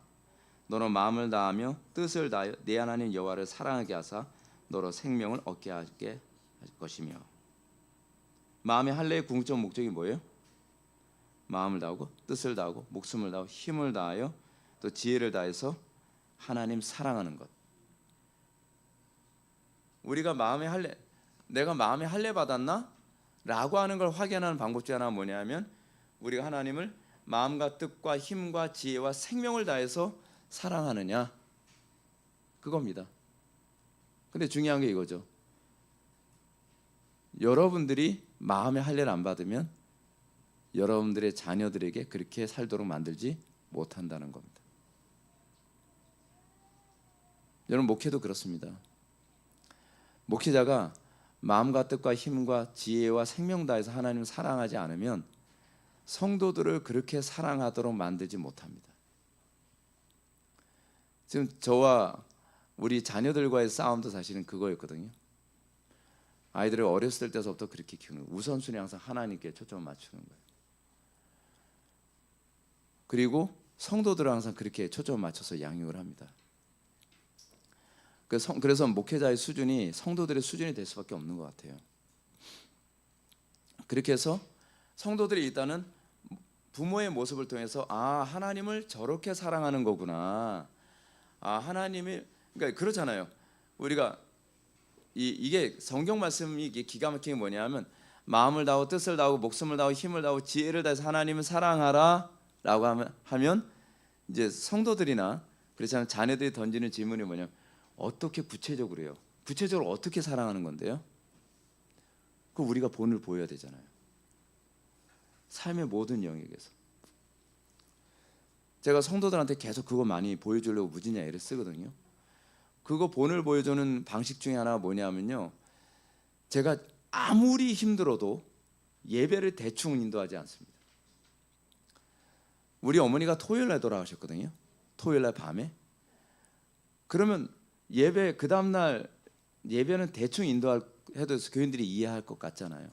너로 마음을 다하며 뜻을 다하여 네 하나님 여호와를 사랑하게 하사 너로 생명을 얻게 하게 할 것이며. 마음의 할례의 궁극적 목적이 뭐예요? 마음을 다하고 뜻을 다하고 목숨을 다하고 힘을 다하여 또 지혜를 다해서 하나님 사랑하는 것. 우리가 마음의 할례, 내가 마음의 할례 받았나? 라고 하는 걸 확인하는 방법 중 하나가 뭐냐면 우리가 하나님을 마음과 뜻과 힘과 지혜와 생명을 다해서 사랑하느냐, 그겁니다. 근데 중요한 게 이거죠. 여러분들이 마음의 할례를 안 받으면 여러분들의 자녀들에게 그렇게 살도록 만들지 못한다는 겁니다. 여러분, 목회도 그렇습니다. 목회자가 마음과 뜻과 힘과 지혜와 생명 다해서 하나님을 사랑하지 않으면 성도들을 그렇게 사랑하도록 만들지 못합니다. 지금 저와 우리 자녀들과의 싸움도 사실은 그거였거든요. 아이들을 어렸을 때서부터 그렇게 키우는 거예요. 우선순위 항상 하나님께 초점을 맞추는 거예요. 그리고 성도들은 항상 그렇게 초점을 맞춰서 양육을 합니다. 그래서 목회자의 수준이 성도들의 수준이 될 수밖에 없는 것 같아요. 그렇게 해서 성도들이 일단은 부모의 모습을 통해서 하나님을 저렇게 사랑하는 거구나. 하나님이, 그러니까 그렇잖아요. 우리가 이게 성경 말씀이 이게 기가 막히게 뭐냐면, 마음을 다하고 뜻을 다하고 목숨을 다하고 힘을 다하고 지혜를 다해서 하나님을 사랑하라라고 하면 이제 성도들이나 그렇지 않은 자녀들이 던지는 질문이 뭐냐면, 어떻게 구체적으로 해요? 구체적으로 어떻게 사랑하는 건데요? 그 우리가 본을 보여야 되잖아요. 삶의 모든 영역에서. 제가 성도들한테 계속 그거 많이 보여주려고 무지냐 애를 쓰거든요. 그거 본을 보여주는 방식 중에 하나가 뭐냐면요, 제가 아무리 힘들어도 예배를 대충 인도하지 않습니다. 우리 어머니가 토요일날 돌아가셨거든요. 토요일날 밤에. 그러면 예배 그 다음날 예배는 대충 인도해도 교인들이 이해할 것 같잖아요.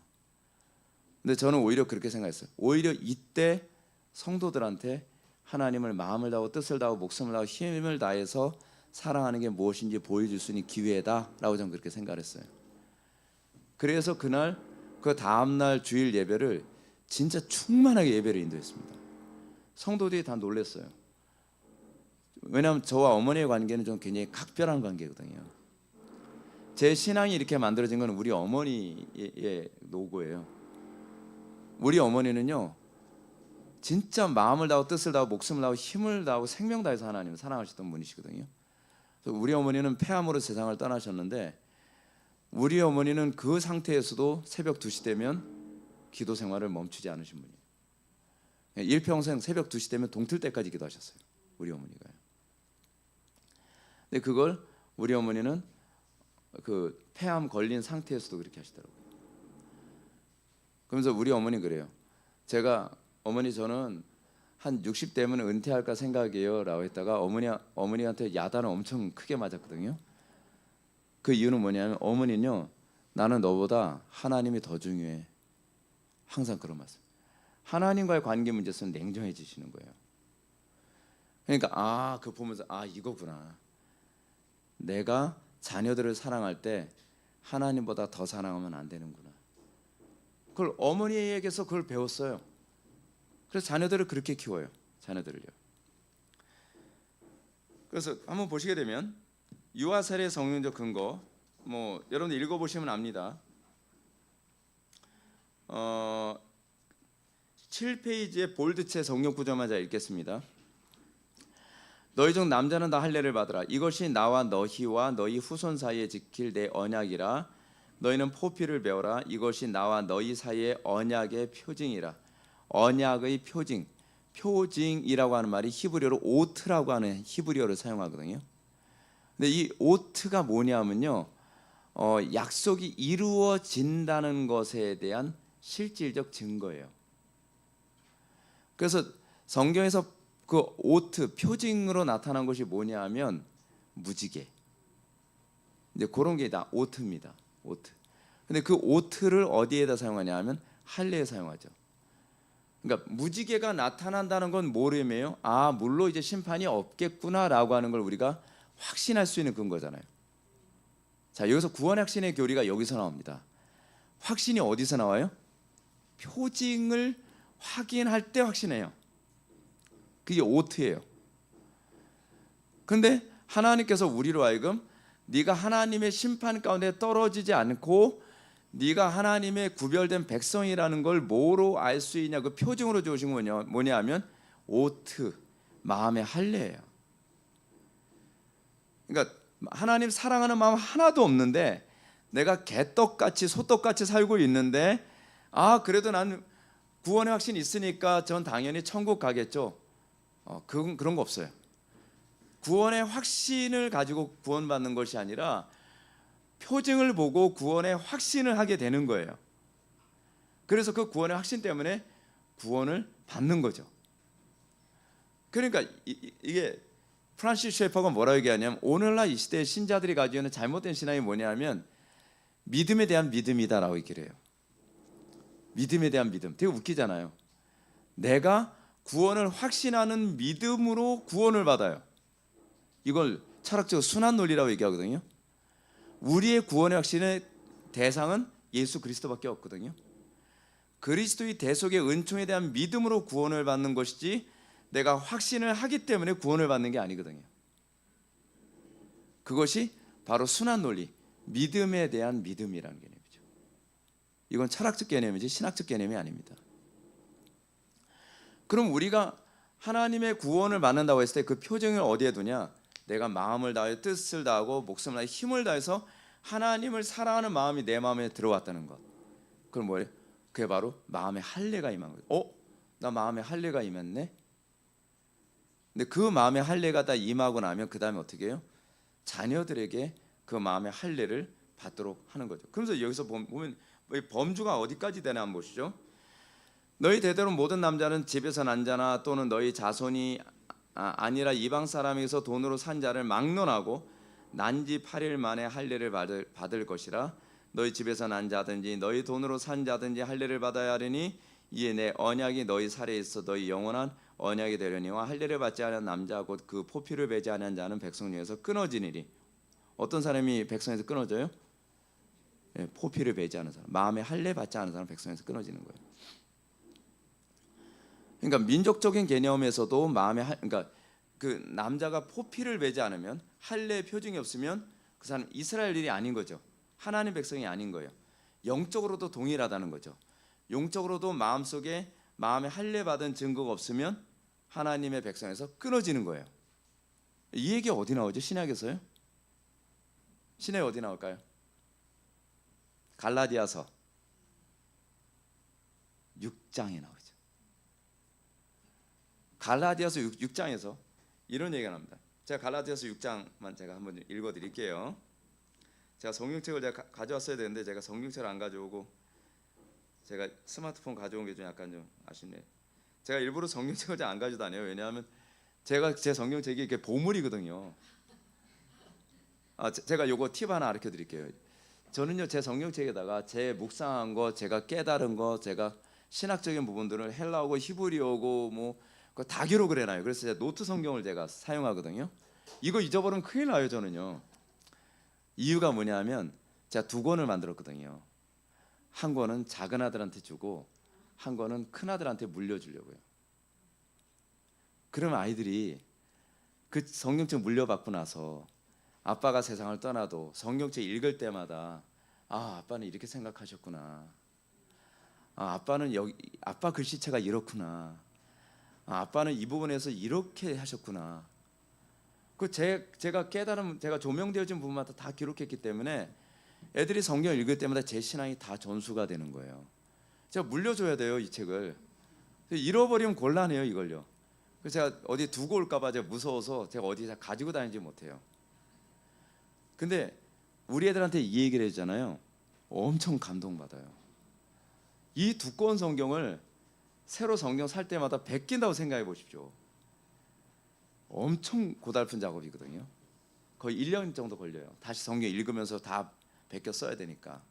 근데 저는 오히려 그렇게 생각했어요. 오히려 이때 성도들한테 하나님을 마음을 다하고 뜻을 다하고 목숨을 다하고 힘을 다해서 사랑하는 게 무엇인지 보여줄 수 있는 기회다라고 저는 그렇게 생각했어요. 그래서 그날 그 다음날 주일 예배를 진짜 충만하게 예배를 인도했습니다. 성도들이 다 놀랐어요. 왜냐하면 저와 어머니의 관계는 좀 굉장히 각별한 관계거든요. 제 신앙이 이렇게 만들어진 건 우리 어머니의 노고예요. 우리 어머니는요, 진짜 마음을 다하고 뜻을 다하고 목숨을 다하고 힘을 다하고 생명 다해서 하나님을 사랑하셨던 분이시거든요. 그래서 우리 어머니는 폐암으로 세상을 떠나셨는데, 우리 어머니는 그 상태에서도 새벽 2시 되면 기도 생활을 멈추지 않으신 분이에요. 일평생 새벽 2시 되면 동틀 때까지 기도하셨어요, 우리 어머니가요. 근데 그걸 우리 어머니는 그 폐암 걸린 상태에서도 그렇게 하시더라고요. 그러면서 우리 어머니 그래요. 제가 어머니 저는 한 60대면 은퇴할까 생각이에요 라고 했다가 어머니한테 야단을 엄청 크게 맞았거든요. 그 이유는 뭐냐면, 어머니는요, 나는 너보다 하나님이 더 중요해. 항상 그런 말씀. 하나님과의 관계 문제에서는 냉정해지시는 거예요. 그러니까 그거 보면서 이거구나. 내가 자녀들을 사랑할 때 하나님보다 더 사랑하면 안 되는구나. 그걸 어머니에게서 그걸 배웠어요. 그래서 자녀들을 그렇게 키워요. 자녀들을요. 그래서 한번 보시게 되면 유아살의 성경적 근거, 여러분들 읽어보시면 압니다. 7페이지의 볼드체 성경 구절만 잘 읽겠습니다. 너희 중 남자는 다 할례를 받으라. 이것이 나와 너희와 너희 후손 사이에 지킬 내 언약이라. 너희는 포피를 배워라. 이것이 나와 너희 사이의 언약의 표징이라. 언약의 표징, 표징이라고 하는 말이 히브리어로 오트라고 하는 히브리어를 사용하거든요. 근데 이 오트가 뭐냐면요, 약속이 이루어진다는 것에 대한 실질적 증거예요. 그래서 성경에서 그 오트, 표징으로 나타난 것이 뭐냐면 무지개. 이제 그런 게 다 오트입니다. 오트. 근데 그 오트를 어디에다 사용하냐면 할례에 사용하죠. 그러니까 무지개가 나타난다는 건 뭐를 의미해요? 물로 이제 심판이 없겠구나라고 하는 걸 우리가 확신할 수 있는 근거잖아요. 자, 여기서 구원 확신의 교리가 여기서 나옵니다. 확신이 어디서 나와요? 표징을 확인할 때 확신해요. 그게 오트예요. 그런데 하나님께서 우리로 하여금 네가 하나님의 심판 가운데 떨어지지 않고 네가 하나님의 구별된 백성이라는 걸 뭐로 알 수 있냐? 그 표징으로 주신 뭐냐 하면 오트, 마음의 할례예요. 그러니까 하나님 사랑하는 마음 하나도 없는데 내가 개떡같이 소떡같이 살고 있는데 그래도 난 구원의 확신이 있으니까 전 당연히 천국 가겠죠. 그런 거 없어요. 구원의 확신을 가지고 구원받는 것이 아니라 표징을 보고 구원의 확신을 하게 되는 거예요. 그래서 그 구원의 확신 때문에 구원을 받는 거죠. 그러니까 이게 프란시스 셰퍼가 뭐라고 얘기하냐면 오늘날 이 시대의 신자들이 가지고 있는 잘못된 신앙이 뭐냐면 믿음에 대한 믿음이다라고 얘기를 해요. 믿음에 대한 믿음. 되게 웃기잖아요. 내가 구원을 확신하는 믿음으로 구원을 받아요. 이걸 철학적으로 순환 논리라고 얘기하거든요. 우리의 구원의 확신의 대상은 예수 그리스도밖에 없거든요. 그리스도의 대속의 은총에 대한 믿음으로 구원을 받는 것이지 내가 확신을 하기 때문에 구원을 받는 게 아니거든요. 그것이 바로 순환 논리, 믿음에 대한 믿음이라는 개념이죠. 이건 철학적 개념이지 신학적 개념이 아닙니다. 그럼 우리가 하나님의 구원을 받는다고 했을 때 그 표정을 어디에 두냐? 내가 마음을 다하여 뜻을 다하고 목숨을 다하여 힘을 다해서 하나님을 사랑하는 마음이 내 마음에 들어왔다는 것. 그럼 뭐예요? 그게 바로 마음의 할례가 임한 거예요. 나 마음의 할례가 임했네. 근데 그 마음의 할례가 다 임하고 나면 그 다음에 어떻게 해요? 자녀들에게 그 마음의 할례를 받도록 하는 거죠. 그러면서 여기서 보면 범주가 어디까지 되나 한번 보시죠. 너희 대대로 모든 남자는 집에서 난 자나 또는 너희 자손이 아니라 이방 사람에게서 돈으로 산 자를 막론하고 난지 8일 만에 할례를 받을 것이라. 너희 집에서 난 자든지 너희 돈으로 산 자든지 할례를 받아야 하리니 이에 내 언약이 너희 살에 있어 너희 영원한 언약이 되려니와 할례를 받지 않은 남자 곧 그 포피를 베지 않은 자는 백성 중에서 끊어지니리. 어떤 사람이 백성에서 끊어져요? 포피를 베지 않은 사람, 마음에 할례 받지 않은 사람 백성에서 끊어지는 거예요. 그러니까 민족적인 개념에서도 그러니까 그 남자가 포피를 베지 않으면 할례의 표징이 없으면 그 사람 이스라엘인이 아닌 거죠. 하나님 백성이 아닌 거예요. 영적으로도 동일하다는 거죠. 영적으로도 마음속에 마음에 할례 받은 증거가 없으면 하나님의 백성에서 끊어지는 거예요. 이 얘기 어디 나오죠? 신약에서요? 신약에 어디 나올까요? 갈라디아서 6장에 나오죠. 갈라디아서 6장에서 이런 얘기가 나옵니다. 제가 갈라디아서 6장만 제가 한번 읽어드릴게요. 제가 성경책을 제가 가져왔어야 되는데 제가 성경책을 안 가져오고 제가 스마트폰 가져온 게 좀 약간 좀 아쉽네요. 제가 일부러 성경책을 잘 안 가져다녀요. 왜냐하면 제 성경책이 이게 보물이거든요. 제가 요거 팁 하나 가르쳐 드릴게요. 저는요 제 성경책에다가 제 묵상한 거, 제가 깨달은 거, 제가 신학적인 부분들을 헬라어고 히브리어고 뭐 다 기록을 해놔요. 그래서 제가 노트 성경을 제가 사용하거든요. 이거 잊어버리면 큰일 나요. 저는요. 이유가 뭐냐면 제가 두 권을 만들었거든요. 한 권은 작은 아들한테 주고 한 권은 큰 아들한테 물려주려고요. 그러면 아이들이 그 성경책 물려받고 나서 아빠가 세상을 떠나도 성경책 읽을 때마다 아빠는 이렇게 생각하셨구나. 아빠는 아빠 글씨체가 이렇구나. 아빠는 이 부분에서 이렇게 하셨구나. 제가 깨달은 제가 조명되어진 부분마다 다 기록했기 때문에 애들이 성경을 읽을 때마다 제 신앙이 다 전수가 되는 거예요. 제가 물려줘야 돼요 이 책을. 잃어버리면 곤란해요 이걸요. 그래서 제가 어디 두고 올까봐 제가 무서워서 제가 어디 가지고 다니지 못해요. 근데 우리 애들한테 이 얘기를 해주잖아요. 엄청 감동받아요. 이 두꺼운 성경을 새로 성경 살 때마다 베낀다고 생각해 보십시오. 엄청 고달픈 작업이거든요. 거의 1년 정도 걸려요. 다시 성경 읽으면서 다 베껴 써야 되니까.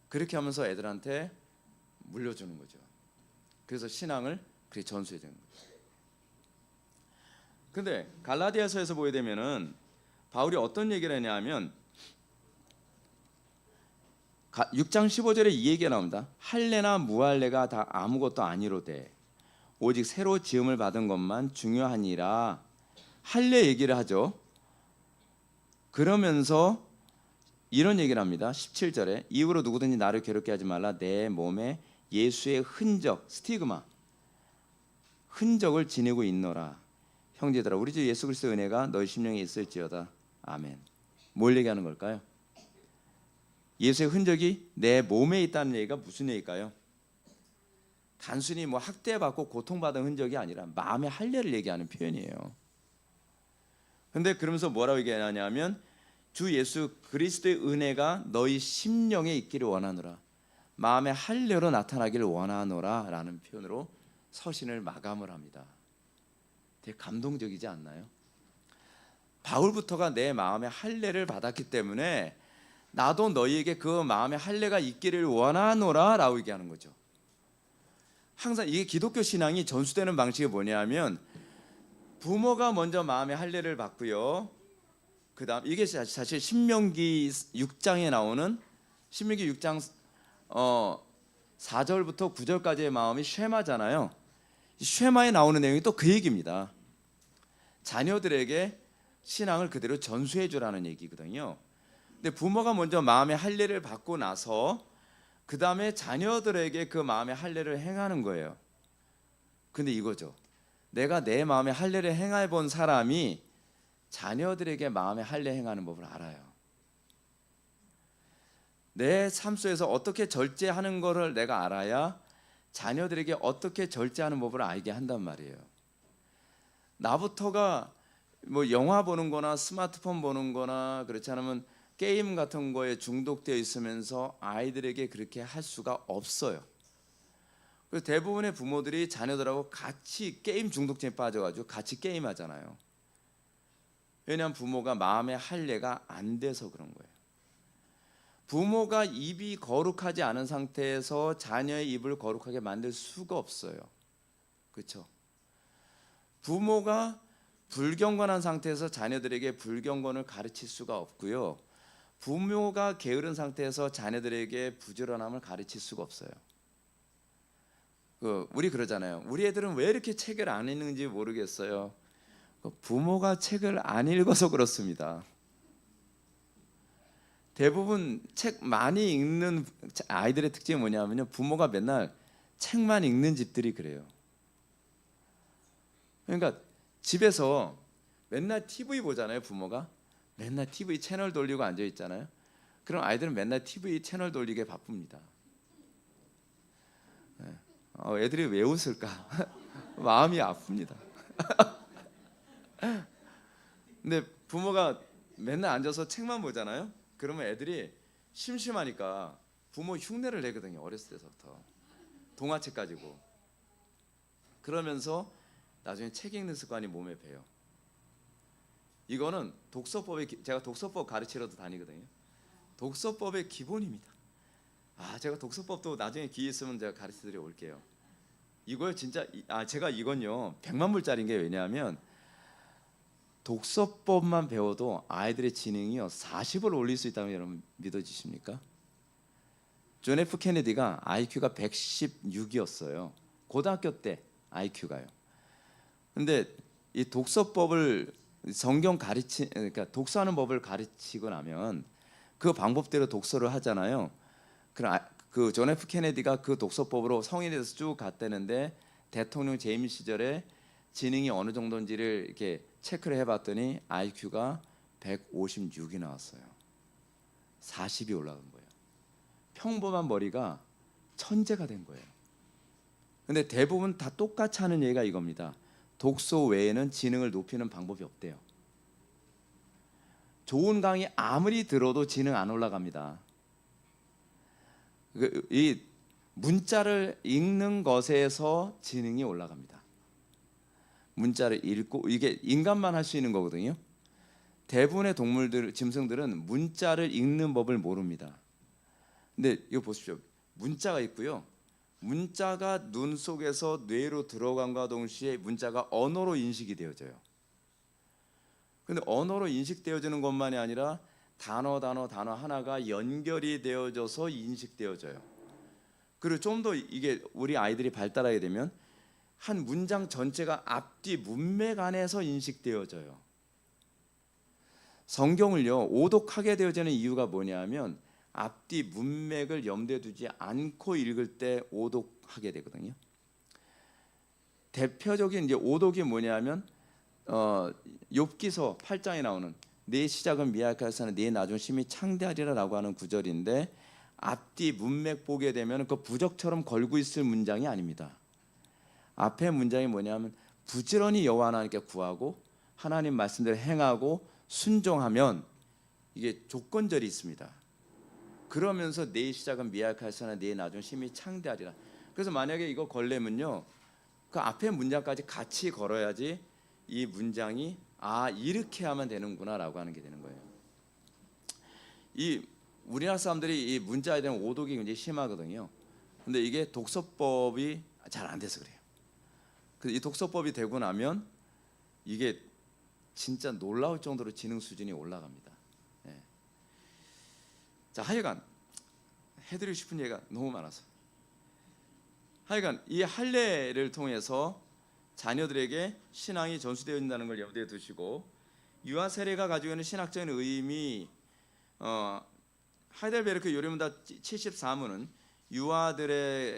그렇게 하면서 애들한테 물려주는 거죠. 그래서 신앙을 그렇게 전수해 주는 거죠. 근데 갈라디아서에서 보게 되면은 바울이 어떤 얘기를 했냐면 6장 15절에 이 얘기가 나옵니다. 할례나 무할례가 다 아무것도 아니로되 오직 새로 지음을 받은 것만 중요하니라. 할례 얘기를 하죠. 그러면서 이런 얘기를 합니다. 17절에 이후로 누구든지 나를 괴롭게 하지 말라. 내 몸에 예수의 흔적, 스티그마, 흔적을 지니고 있노라. 형제들아, 우리 주 예수 그리스도의 은혜가 너희 심령에 있을지어다. 아멘. 뭘 얘기하는 걸까요? 예수의 흔적이 내 몸에 있다는 얘기가 무슨 얘기일까요? 단순히 뭐 학대받고 고통받은 흔적이 아니라 마음의 할례를 얘기하는 표현이에요. 근데 그러면서 뭐라고 얘기하냐면 주 예수 그리스도의 은혜가 너희 심령에 있기를 원하노라. 마음의 할례로 나타나기를 원하노라 라는 표현으로 서신을 마감을 합니다. 되게 감동적이지 않나요? 바울부터가 내 마음의 할례를 받았기 때문에 나도 너희에게 그 마음의 할례가 있기를 원하노라 라고 얘기하는 거죠. 항상 이게 기독교 신앙이 전수되는 방식이 뭐냐면 부모가 먼저 마음의 할례를 받고요. 그다음 이게 사실 신명기 6장에 나오는 신명기 6장 4절부터 9절까지의 마음이 쉐마잖아요. 쉐마에 나오는 내용이 또 그 얘기입니다. 자녀들에게 신앙을 그대로 전수해 주라는 얘기거든요. 근데 부모가 먼저 마음의 할례를 받고 나서 그 다음에 자녀들에게 그 마음의 할례를 행하는 거예요. 근데 이거죠. 내가 내 마음의 할례를 행해 본 사람이 자녀들에게 마음의 할례 행하는 법을 알아요. 내 삶 속에서 어떻게 절제하는 것을 내가 알아야 자녀들에게 어떻게 절제하는 법을 알게 한단 말이에요. 나부터가 뭐 영화 보는 거나 스마트폰 보는 거나 그렇지 않으면 게임 같은 거에 중독되어 있으면서 아이들에게 그렇게 할 수가 없어요. 그래서 대부분의 부모들이 자녀들하고 같이 게임 중독증에 빠져가지고 같이 게임하잖아요. 왜냐하면 부모가 마음의 할례가 안 돼서 그런 거예요. 부모가 입이 거룩하지 않은 상태에서 자녀의 입을 거룩하게 만들 수가 없어요. 그렇죠? 부모가 불경건한 상태에서 자녀들에게 불경건을 가르칠 수가 없고요. 부모가 게으른 상태에서 자녀들에게 부지런함을 가르칠 수가 없어요. 우리 그러잖아요. 우리 애들은 왜 이렇게 책을 안 읽는지 모르겠어요. 부모가 책을 안 읽어서 그렇습니다. 대부분 책 많이 읽는 아이들의 특징이 뭐냐면요, 부모가 맨날 책만 읽는 집들이 그래요. 그러니까 집에서 맨날 TV 보잖아요. 부모가 맨날 TV 채널 돌리고 앉아 있잖아요. 그럼 아이들은 맨날 TV 채널 돌리게 바쁩니다. 애들이 왜 웃을까? 마음이 아픕니다. 근데 부모가 맨날 앉아서 책만 보잖아요. 그러면 애들이 심심하니까 부모 흉내를 내거든요. 어렸을 때부터 동화책 가지고. 그러면서 나중에 책 읽는 습관이 몸에 배요. 이거는 독서법의, 제가 독서법 가르치러도 다니거든요. 독서법의 기본입니다. 제가 독서법도 나중에 기회 있으면 제가 가르쳐드려 올게요. 이걸 진짜 제가 이건요 100만 불짜리인 게 왜냐하면 독서법만 배워도 아이들의 지능이요 40을 올릴 수 있다면 여러분 믿어지십니까? 존 F 케네디가 IQ가 116이었어요. 고등학교 때 IQ가요. 근데 이 독서법을 그러니까 독서하는 법을 가르치고 나면 그 방법대로 독서를 하잖아요. 그럼 그 존 F 케네디가 그 독서법으로 성인이 돼서 쭉 갔다는데 대통령 재임 시절에 지능이 어느 정도인지를 이렇게 체크를 해봤더니 IQ가 156이 나왔어요. 40이 올라간 거예요. 평범한 머리가 천재가 된 거예요. 근데 대부분 다 똑같이 하는 얘기가 이겁니다. 독서 외에는 지능을 높이는 방법이 없대요. 좋은 강의 아무리 들어도 지능 안 올라갑니다. 이 문자를 읽는 것에서 지능이 올라갑니다. 문자를 읽고, 이게 인간만 할 수 있는 거거든요. 대부분의 동물들, 짐승들은 문자를 읽는 법을 모릅니다. 근데 이거 보십시오. 문자가 있고요. 문자가 눈 속에서 뇌로 들어간과 동시에 문자가 언어로 인식이 되어져요. 근데 언어로 인식되어지는 것만이 아니라 단어 하나가 연결이 되어져서 인식되어져요. 그리고 좀 더 이게 우리 아이들이 발달하게 되면 한 문장 전체가 앞뒤 문맥 안에서 인식되어져요. 성경을요 오독하게 되어지는 이유가 뭐냐면 앞뒤 문맥을 염두에 두지 않고 읽을 때 오독하게 되거든요. 대표적인 이제 오독이 뭐냐면 욥기서 8장에 나오는 내 시작은 미약하사는 내 나중 심히 창대하리라라고 하는 구절인데 앞뒤 문맥 보게 되면 그 부적처럼 걸고 있을 문장이 아닙니다. 앞에 문장이 뭐냐면 부지런히 여호와 하나님께 구하고 하나님 말씀대로 행하고 순종하면 이게 조건절이 있습니다. 그러면서 내 시작은 미약하사나 내 나중 심히 창대하리라. 그래서 만약에 이거 걸려면요 그 앞에 문장까지 같이 걸어야지 이 문장이 이렇게 하면 되는구나라고 하는 게 되는 거예요. 이 우리나라 사람들이 이 문자에 대한 오독이 굉장히 심하거든요. 근데 이게 독서법이 잘 안 돼서 그래요. 이 독서법이 되고 나면 이게 진짜 놀라울 정도로 지능 수준이 올라갑니다. 예. 자, 하여간 해드리고 싶은 얘기가 너무 많아서 하여간 이 할례를 통해서 자녀들에게 신앙이 전수되어진다는 걸 염두에 두시고 유아 세례가 가지고 있는 신학적인 의미 하이델베르크 요리문답 74문은 유아들도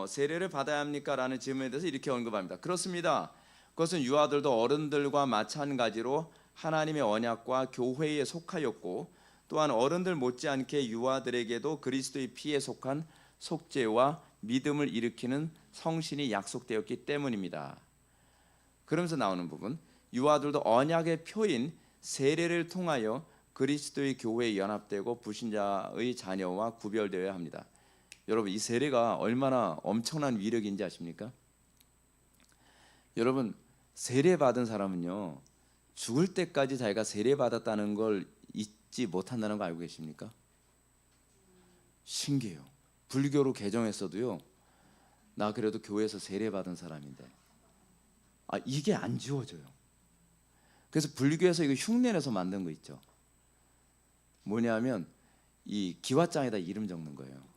세례를 받아야 합니까? 라는 질문에 대해서 이렇게 언급합니다. 그렇습니다. 그것은 유아들도 어른들과 마찬가지로 하나님의 언약과 교회에 속하였고 또한 어른들 못지않게 유아들에게도 그리스도의 피에 속한 속죄와 믿음을 일으키는 성신이 약속되었기 때문입니다. 그러면서 나오는 부분 유아들도 언약의 표인 세례를 통하여 그리스도의 교회에 연합되고 불신자의 자녀와 구별되어야 합니다. 여러분 이 세례가 얼마나 엄청난 위력인지 아십니까? 여러분 세례 받은 사람은요 죽을 때까지 자기가 세례 받았다는 걸 잊지 못한다는 거 알고 계십니까? 신기해요. 불교로 개정했어도요 나 그래도 교회에서 세례 받은 사람인데 이게 안 지워져요. 그래서 불교에서 이거 흉내내서 만든 거 있죠. 뭐냐면 이 기와장에다 이름 적는 거예요.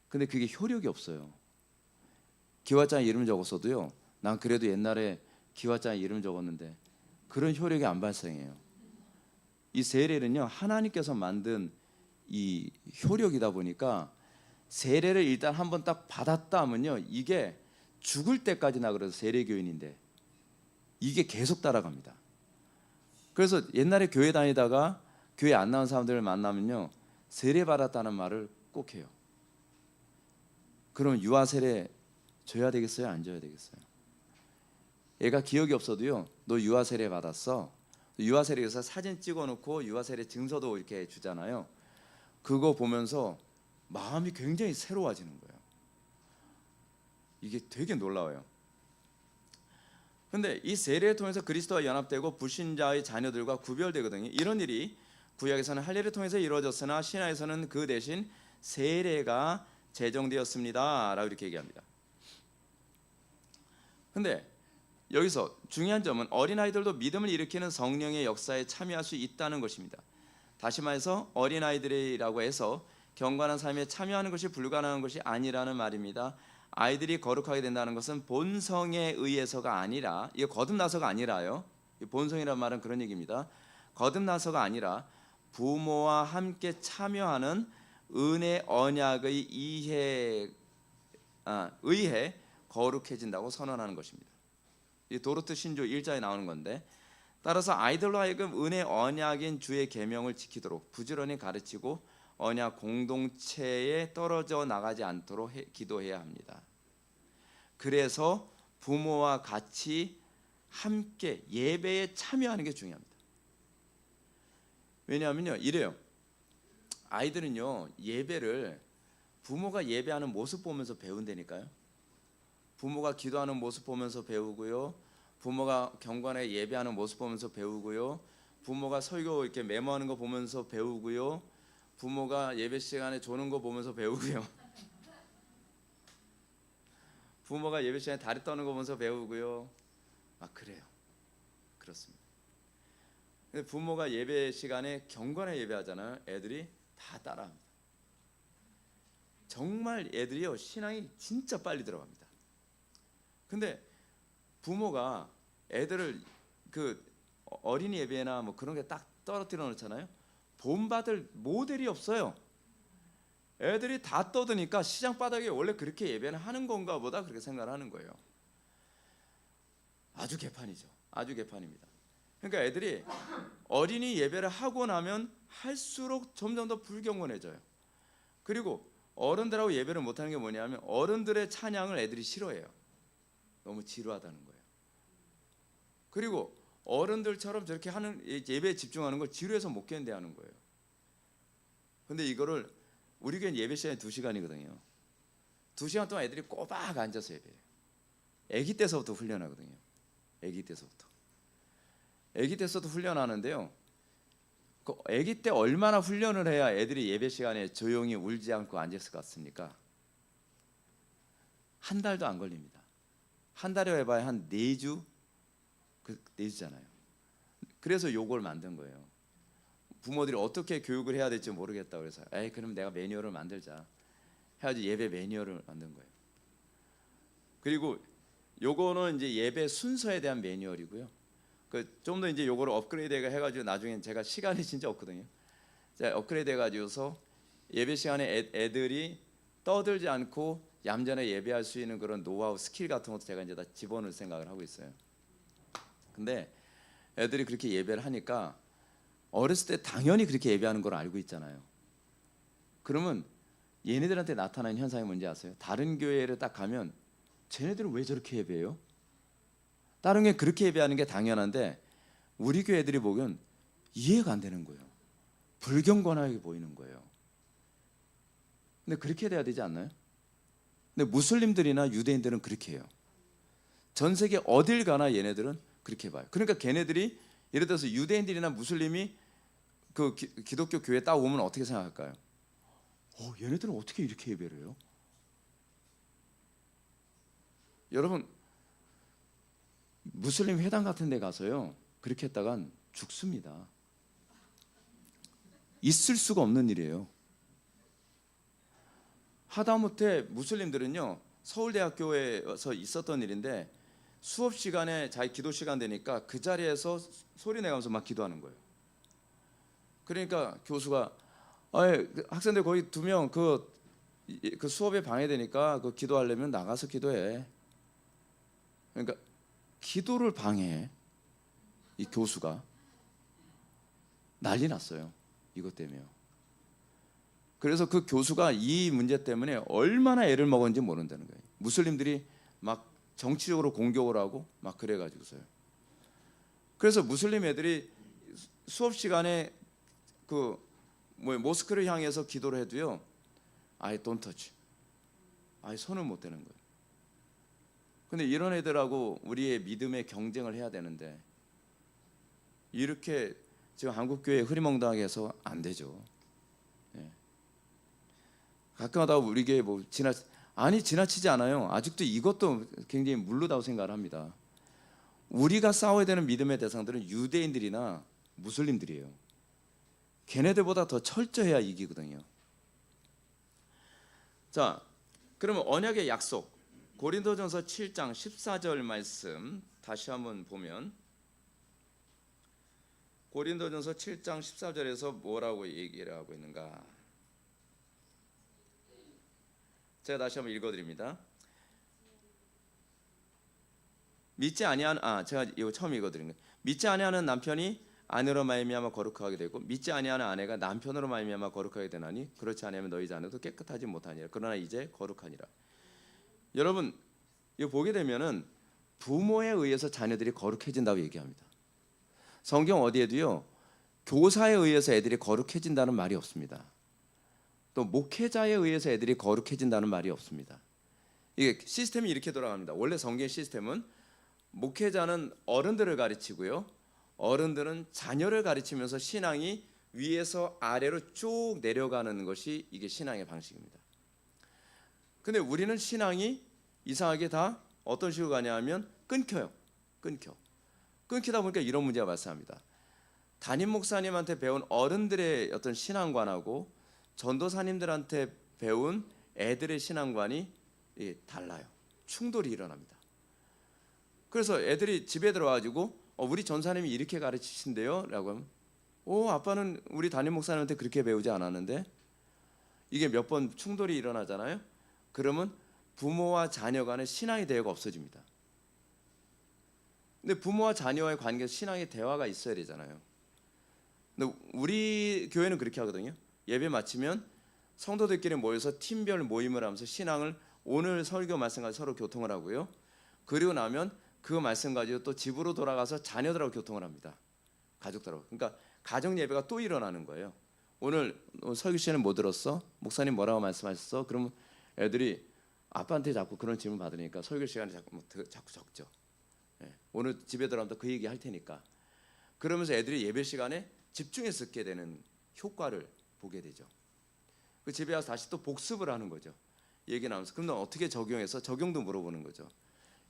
근데 그게 효력이 없어요. 기와장에 이름 적었어도요 난 그래도 옛날에 기와장에 이름 적었는데 그런 효력이 안 발생해요. 이 세례는요 하나님께서 만든 이 효력이다 보니까 세례를 일단 한번 딱 받았다 하면요 이게 죽을 때까지나 그래서 세례교인인데 이게 계속 따라갑니다. 그래서 옛날에 교회 다니다가 교회 안 나온 사람들을 만나면요 세례 받았다는 말을 꼭 해요. 그럼 유아 세례 줘야 되겠어요? 안 줘야 되겠어요? 애가 기억이 없어도요 너 유아 세례 받았어? 유아 세례에서 사진 찍어놓고 유아 세례 증서도 이렇게 주잖아요. 그거 보면서 마음이 굉장히 새로워지는 거예요. 이게 되게 놀라워요. 근데 이 세례를 통해서 그리스도와 연합되고 불신자의 자녀들과 구별되거든요. 이런 일이 구약에서는 할례를 통해서 이루어졌으나 신약에서는 그 대신 세례가 제정되었습니다 라고 이렇게 얘기합니다. 근데 여기서 중요한 점은 어린아이들도 믿음을 일으키는 성령의 역사에 참여할 수 있다는 것입니다. 다시 말해서 어린아이들이라고 해서 경건한 삶에 참여하는 것이 불가능한 것이 아니라는 말입니다. 아이들이 거룩하게 된다는 것은 본성에 의해서가 아니라 이게 거듭나서가 아니라요. 본성이라는 말은 그런 얘기입니다. 거듭나서가 아니라 부모와 함께 참여하는 은혜 언약의 의해 거룩해진다고 선언하는 것입니다. 이 도르트 신조 1자에 나오는 건데 따라서 아이들로 하여금 은혜 언약인 주의 계명을 지키도록 부지런히 가르치고 언약 공동체에 떨어져 나가지 않도록 기도해야 합니다. 그래서 부모와 같이 함께 예배에 참여하는 게 중요합니다. 왜냐하면요 이래요. 아이들은요 예배를 부모가 예배하는 모습 보면서 배운다니까요. 부모가 기도하는 모습 보면서 배우고요. 부모가 경건하게 예배하는 모습 보면서 배우고요. 부모가 설교 이렇게 메모하는 거 보면서 배우고요. 부모가 예배 시간에 조는 거 보면서 배우고요. 부모가 예배 시간에 다리 떠는 거 보면서 배우고요. 그래요. 그렇습니다. 근데 부모가 예배 시간에 경건하게 예배하잖아요. 애들이 다 따라합니다. 정말 애들이요 신앙이 진짜 빨리 들어갑니다. 근데 부모가 애들을 그 어린이 예배나 뭐 그런 게 딱 떨어뜨려 놓잖아요. 본받을 모델이 없어요. 애들이 다 떠드니까 시장 바닥에 원래 그렇게 예배는 하는 건가 보다 그렇게 생각을 하는 거예요. 아주 개판이죠. 아주 개판입니다. 그러니까 애들이 어린이 예배를 하고 나면 할수록 점점 더 불경건해져요. 그리고 어른들하고 예배를 못하는 게 뭐냐면 어른들의 찬양을 애들이 싫어해요. 너무 지루하다는 거예요. 그리고 어른들처럼 저렇게 하는 예배에 집중하는 걸 지루해서 못 견뎌하는 거예요. 근데 이거를 우리 교회는 예배 시간이 2시간이거든요. 2시간 동안 애들이 꼬박 앉아서 예배해요. 아기 때서부터 훈련하거든요. 아기 때서부터. 아기 때서도 훈련하는데요. 그 아기 때 얼마나 훈련을 해야 애들이 예배 시간에 조용히 울지 않고 앉았을 것 같습니까? 한 달도 안 걸립니다. 한 달에 해봐야 한 4주? 4주잖아요. 그래서 요걸 만든 거예요. 부모들이 어떻게 교육을 해야 될지 모르겠다 그래서 그럼 내가 매뉴얼을 만들자 해가지고 예배 매뉴얼을 만든 거예요. 그리고 요거는 이제 예배 순서에 대한 매뉴얼이고요. 좀 더 이제 요거를 업그레이드 해가지고 나중에 제가 시간이 진짜 없거든요. 자, 업그레이드 해가지고서 예배 시간에 애들이 떠들지 않고 얌전하게 예배할 수 있는 그런 노하우 스킬 같은 것도 제가 이제 다 집어넣을 생각을 하고 있어요. 근데 애들이 그렇게 예배를 하니까 어렸을 때 당연히 그렇게 예배하는 걸 알고 있잖아요. 그러면 얘네들한테 나타나는 현상이 뭔지 아세요? 다른 교회를 딱 가면 쟤네들은 왜 저렇게 예배해요? 다른 게 그렇게 예배하는 게 당연한데 우리 교회 애들이 보면 이해가 안 되는 거예요. 불경건하게 보이는 거예요. 근데 그렇게 돼야 되지 않나요? 근데 무슬림들이나 유대인들은 그렇게 해요. 전 세계 어딜 가나 얘네들은 그렇게 봐요. 그러니까 걔네들이 예를 들어서 유대인들이나 무슬림이 그 기독교 교회 딱 오면 어떻게 생각할까요? 얘네들은 어떻게 이렇게 예배를 해요? 여러분 무슬림 회당 같은 데 가서요 그렇게 했다간 죽습니다. 있을 수가 없는 일이에요. 하다못해 무슬림들은요 서울대학교에서 있었던 일인데 수업 시간에 자기 기도 시간 되니까 그 자리에서 소리 내가면서 막 기도하는 거예요. 그러니까 교수가 학생들 거기 2명 그 수업에 방해되니까 그 기도하려면 나가서 기도해. 그러니까 기도를 방해해. 이 교수가 난리 났어요. 이것 때문에요. 그래서 그 교수가 이 문제 때문에 얼마나 애를 먹었는지 모른다는 거예요. 무슬림들이 막 정치적으로 공격을 하고 막 그래가지고서요. 그래서 무슬림 애들이 수업 시간에 모스크를 향해서 기도를 해도요, 아예 don't touch, 아예 손을 못 대는 거예요. 근데 이런 애들하고 우리의 믿음의 경쟁을 해야 되는데 이렇게 지금 한국 교회 흐리멍덩하게 해서 안 되죠. 예. 가끔가다 우리 교회 지나치지 않아요. 아직도 이것도 굉장히 물르다고 생각을 합니다. 우리가 싸워야 되는 믿음의 대상들은 유대인들이나 무슬림들이에요. 걔네들보다 더 철저해야 이기거든요. 자, 그러면 언약의 약속 고린도전서 7장 14절 말씀 다시 한번 보면 고린도전서 7장 14절에서 뭐라고 얘기를 하고 있는가? 제가 다시 한번 읽어드립니다. 제가 이거 처음 읽어드린 거예요. 믿지 아니하는 남편이 아내로 말미암아 거룩하게 되고 믿지 아니하는 아내가 남편으로 말미암아 거룩하게 되나니 그렇지 않으면 너희 자녀도 깨끗하지 못하니라. 그러나 이제 거룩하니라. 여러분 이거 보게 되면은 부모에 의해서 자녀들이 거룩해진다고 얘기합니다. 성경 어디에도요 교사에 의해서 애들이 거룩해진다는 말이 없습니다. 또 목회자에 의해서 애들이 거룩해진다는 말이 없습니다. 이게 시스템이 이렇게 돌아갑니다. 원래 성경 시스템은 목회자는 어른들을 가르치고요, 어른들은 자녀를 가르치면서 신앙이 위에서 아래로 쭉 내려가는 것이 이게 신앙의 방식입니다. 근데 우리는 신앙이 이상하게 다 어떤 식으로 가냐면 끊기다 보니까 이런 문제가 발생합니다. 담임 목사님한테 배운 어른들의 어떤 신앙관하고 전도사님들한테 배운 애들의 신앙관이 달라요. 충돌이 일어납니다. 그래서 애들이 집에 들어와가지고 우리 전사님이 이렇게 가르치신대요 라고 하면 아빠는 우리 담임 목사님한테 그렇게 배우지 않았는데, 이게 몇 번 충돌이 일어나잖아요. 그러면 부모와 자녀 간의 신앙의 대화가 없어집니다. 근데 부모와 자녀와의 관계에서 신앙의 대화가 있어야 되잖아요. 근데 우리 교회는 그렇게 하거든요. 예배 마치면 성도들끼리 모여서 팀별 모임을 하면서 신앙을, 오늘 설교 말씀 가지고 서로 교통을 하고요. 그리고 나면 그 말씀 가지고 또 집으로 돌아가서 자녀들하고 교통을 합니다. 가족들하고. 그러니까 가정 예배가 또 일어나는 거예요. 오늘 설교 시간에 뭐 들었어? 목사님 뭐라고 말씀하셨어? 그러면 애들이 아빠한테 자꾸 그런 질문 받으니까 설교 시간에 자꾸 적죠. 오늘 집에 들어가면 그 얘기 할 테니까. 그러면서 애들이 예배 시간에 집중해서 듣게 되는 효과를 보게 되죠. 그 집에 와서 다시 또 복습을 하는 거죠. 얘기 나오면서 그럼 너 어떻게 적용해서, 적용도 물어보는 거죠.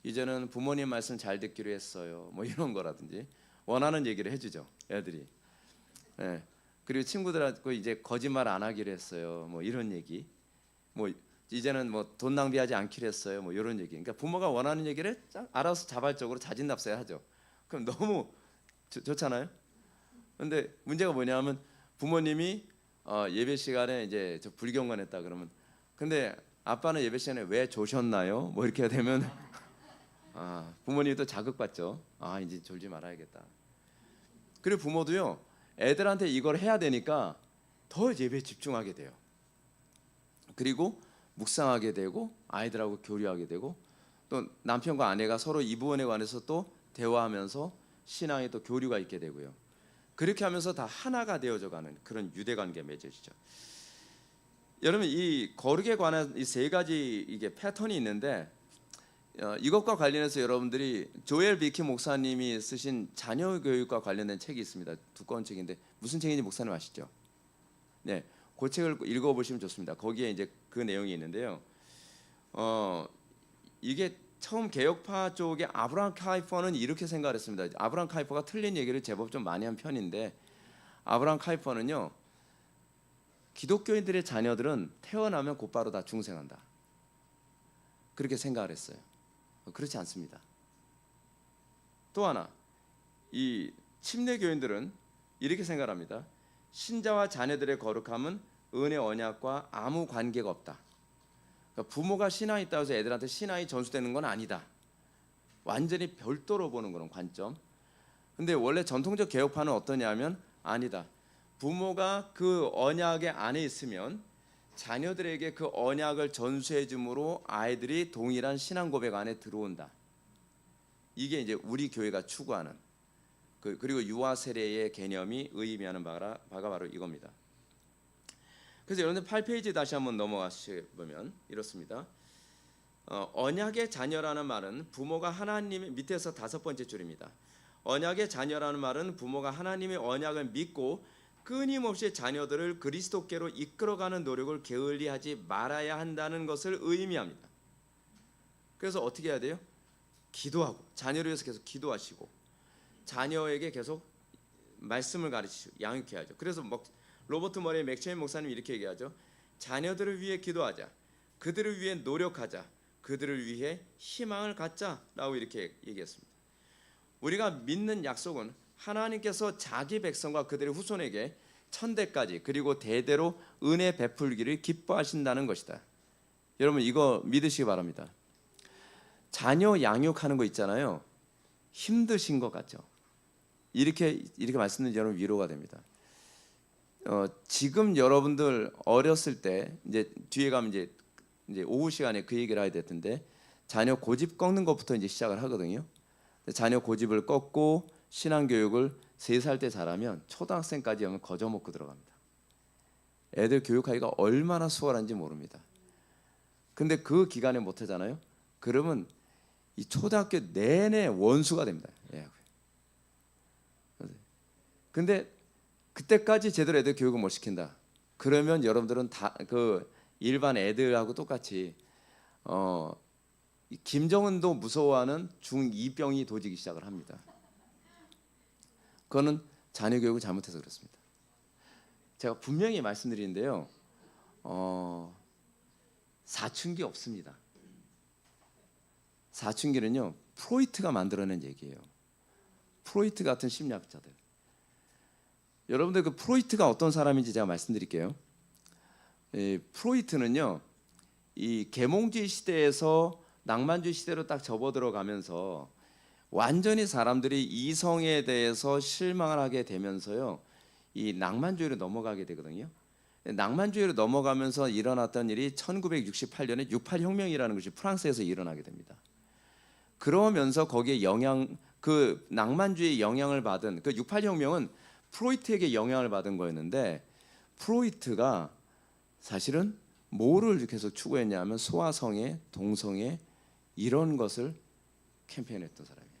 이제는 부모님 말씀 잘 듣기로 했어요. 뭐 이런 거라든지 원하는 얘기를 해주죠, 애들이. 그리고 친구들하고 이제 거짓말 안 하기로 했어요. 뭐 이런 얘기. 뭐 이제는 뭐 돈 낭비하지 않기로 했어요. 뭐 이런 얘기. 그러니까 부모가 원하는 얘기를 알아서 자발적으로 자진납세하죠. 그럼 너무 좋잖아요. 근데 문제가 뭐냐면 부모님이 예배 시간에 이제 저 불경건했다 그러면, 근데 아빠는 예배 시간에 왜 조셨나요? 뭐 이렇게 되면 부모님이 또 자극받죠. 이제 졸지 말아야겠다. 그리고 부모도요, 애들한테 이걸 해야 되니까 더 예배에 집중하게 돼요. 그리고 묵상하게 되고 아이들하고 교류하게 되고, 또 남편과 아내가 서로 이 부분에 관해서 또 대화하면서 신앙에 또 교류가 있게 되고요. 그렇게 하면서 다 하나가 되어져가는 그런 유대관계 맺어지죠. 여러분, 이 거룩에 관한 이 세 가지 이게 패턴이 있는데, 이것과 관련해서 여러분들이 조엘 비키 목사님이 쓰신 자녀 교육과 관련된 책이 있습니다. 두꺼운 책인데 무슨 책인지 목사님 아시죠? 네, 그 책을 읽어보시면 좋습니다. 거기에 이제 그 내용이 있는데요. 이게 처음 개혁파 쪽의 아브라함 카이퍼는 이렇게 생각했습니다. 아브라함 카이퍼가 틀린 얘기를 제법 좀 많이 한 편인데, 아브라함 카이퍼는요, 기독교인들의 자녀들은 태어나면 곧바로 다 중생한다, 그렇게 생각을 했어요. 그렇지 않습니다. 또 하나, 이 침례교인들은 이렇게 생각합니다. 신자와 자녀들의 거룩함은 은혜 언약과 아무 관계가 없다. 그러니까 부모가 신앙이 있다고 해서 애들한테 신앙이 전수되는 건 아니다. 완전히 별도로 보는 그런 관점. 근데 원래 전통적 개혁파는 어떠냐면, 아니다. 부모가 그 언약의 안에 있으면 자녀들에게 그 언약을 전수해 줌으로 아이들이 동일한 신앙 고백 안에 들어온다. 이게 이제 우리 교회가 추구하는 그리고 유아 세례의 개념이 의미하는 바가 바로 이겁니다. 그래서 여러분들 8페이지 다시 한번 넘어가시면 이렇습니다. 언약의 자녀라는 말은 부모가 하나님의, 밑에서 5번째 줄입니다. 언약의 자녀라는 말은 부모가 하나님의 언약을 믿고 끊임없이 자녀들을 그리스도께로 이끌어가는 노력을 게을리하지 말아야 한다는 것을 의미합니다. 그래서 어떻게 해야 돼요? 기도하고, 자녀를 위해서 계속 기도하시고, 자녀에게 계속 말씀을 가르치시고 양육해야죠. 그래서 로버트 머리 맥체인 목사님 이렇게 얘기하죠. 자녀들을 위해 기도하자, 그들을 위해 노력하자, 그들을 위해 희망을 갖자라고 이렇게 얘기했습니다. 우리가 믿는 약속은 하나님께서 자기 백성과 그들의 후손에게 천대까지 그리고 대대로 은혜 베풀기를 기뻐하신다는 것이다. 여러분, 이거 믿으시기 바랍니다. 자녀 양육하는 거 있잖아요. 힘드신 것 같죠? 이렇게 말씀드리면 여러분 위로가 됩니다. 지금 여러분들 어렸을 때 이제 뒤에 가면 이제 오후 시간에 그 얘기를 하게 됐던데, 자녀 고집 꺾는 것부터 이제 시작을 하거든요. 자녀 고집을 꺾고 신앙 교육을 3살 때 잘하면 초등학생까지 하면 거저 먹고 들어갑니다. 애들 교육하기가 얼마나 수월한지 모릅니다. 근데 그 기간에 못 하잖아요. 그러면 이 초등학교 내내 원수가 됩니다. 근데 그때까지 제대로 애들 교육을 못 시킨다. 그러면 여러분들은 다 그 일반 애들하고 똑같이 김정은도 무서워하는 중2병이 도지기 시작을 합니다. 그거는 자녀 교육을 잘못해서 그렇습니다. 제가 분명히 말씀드리는데요, 사춘기 없습니다. 사춘기는요, 프로이트가 만들어낸 얘기예요. 프로이트 같은 심리학자들. 여러분들 그 프로이트가 어떤 사람인지 제가 말씀드릴게요. 프로이트는요, 이 계몽주의 시대에서 낭만주의 시대로 딱 접어들어가면서 완전히 사람들이 이성에 대해서 실망을 하게 되면서요, 이 낭만주의로 넘어가게 되거든요. 낭만주의로 넘어가면서 일어났던 일이 1968년에 68혁명이라는 것이 프랑스에서 일어나게 됩니다. 그러면서 거기에 그 낭만주의의 영향을 받은 그 68혁명은 프로이트에게 영향을 받은 거였는데, 프로이트가 사실은 뭐를 계속 추구했냐면 소아성애, 동성애 이런 것을 캠페인했던 사람이에요.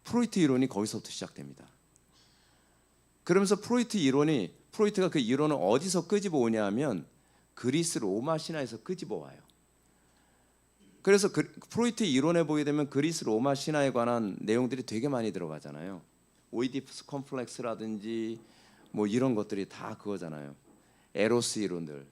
프로이트 이론이 거기서부터 시작됩니다. 그러면서 프로이트가 그 이론을 어디서 끄집어 오냐면 그리스 로마 신화에서 끄집어 와요. 그래서 프로이트 이론에 보게 되면 그리스 로마 신화에 관한 내용들이 되게 많이 들어가잖아요. 오이디푸스 컴플렉스라든지 뭐 이런 것들이 다 그거잖아요. 에로스 이론들.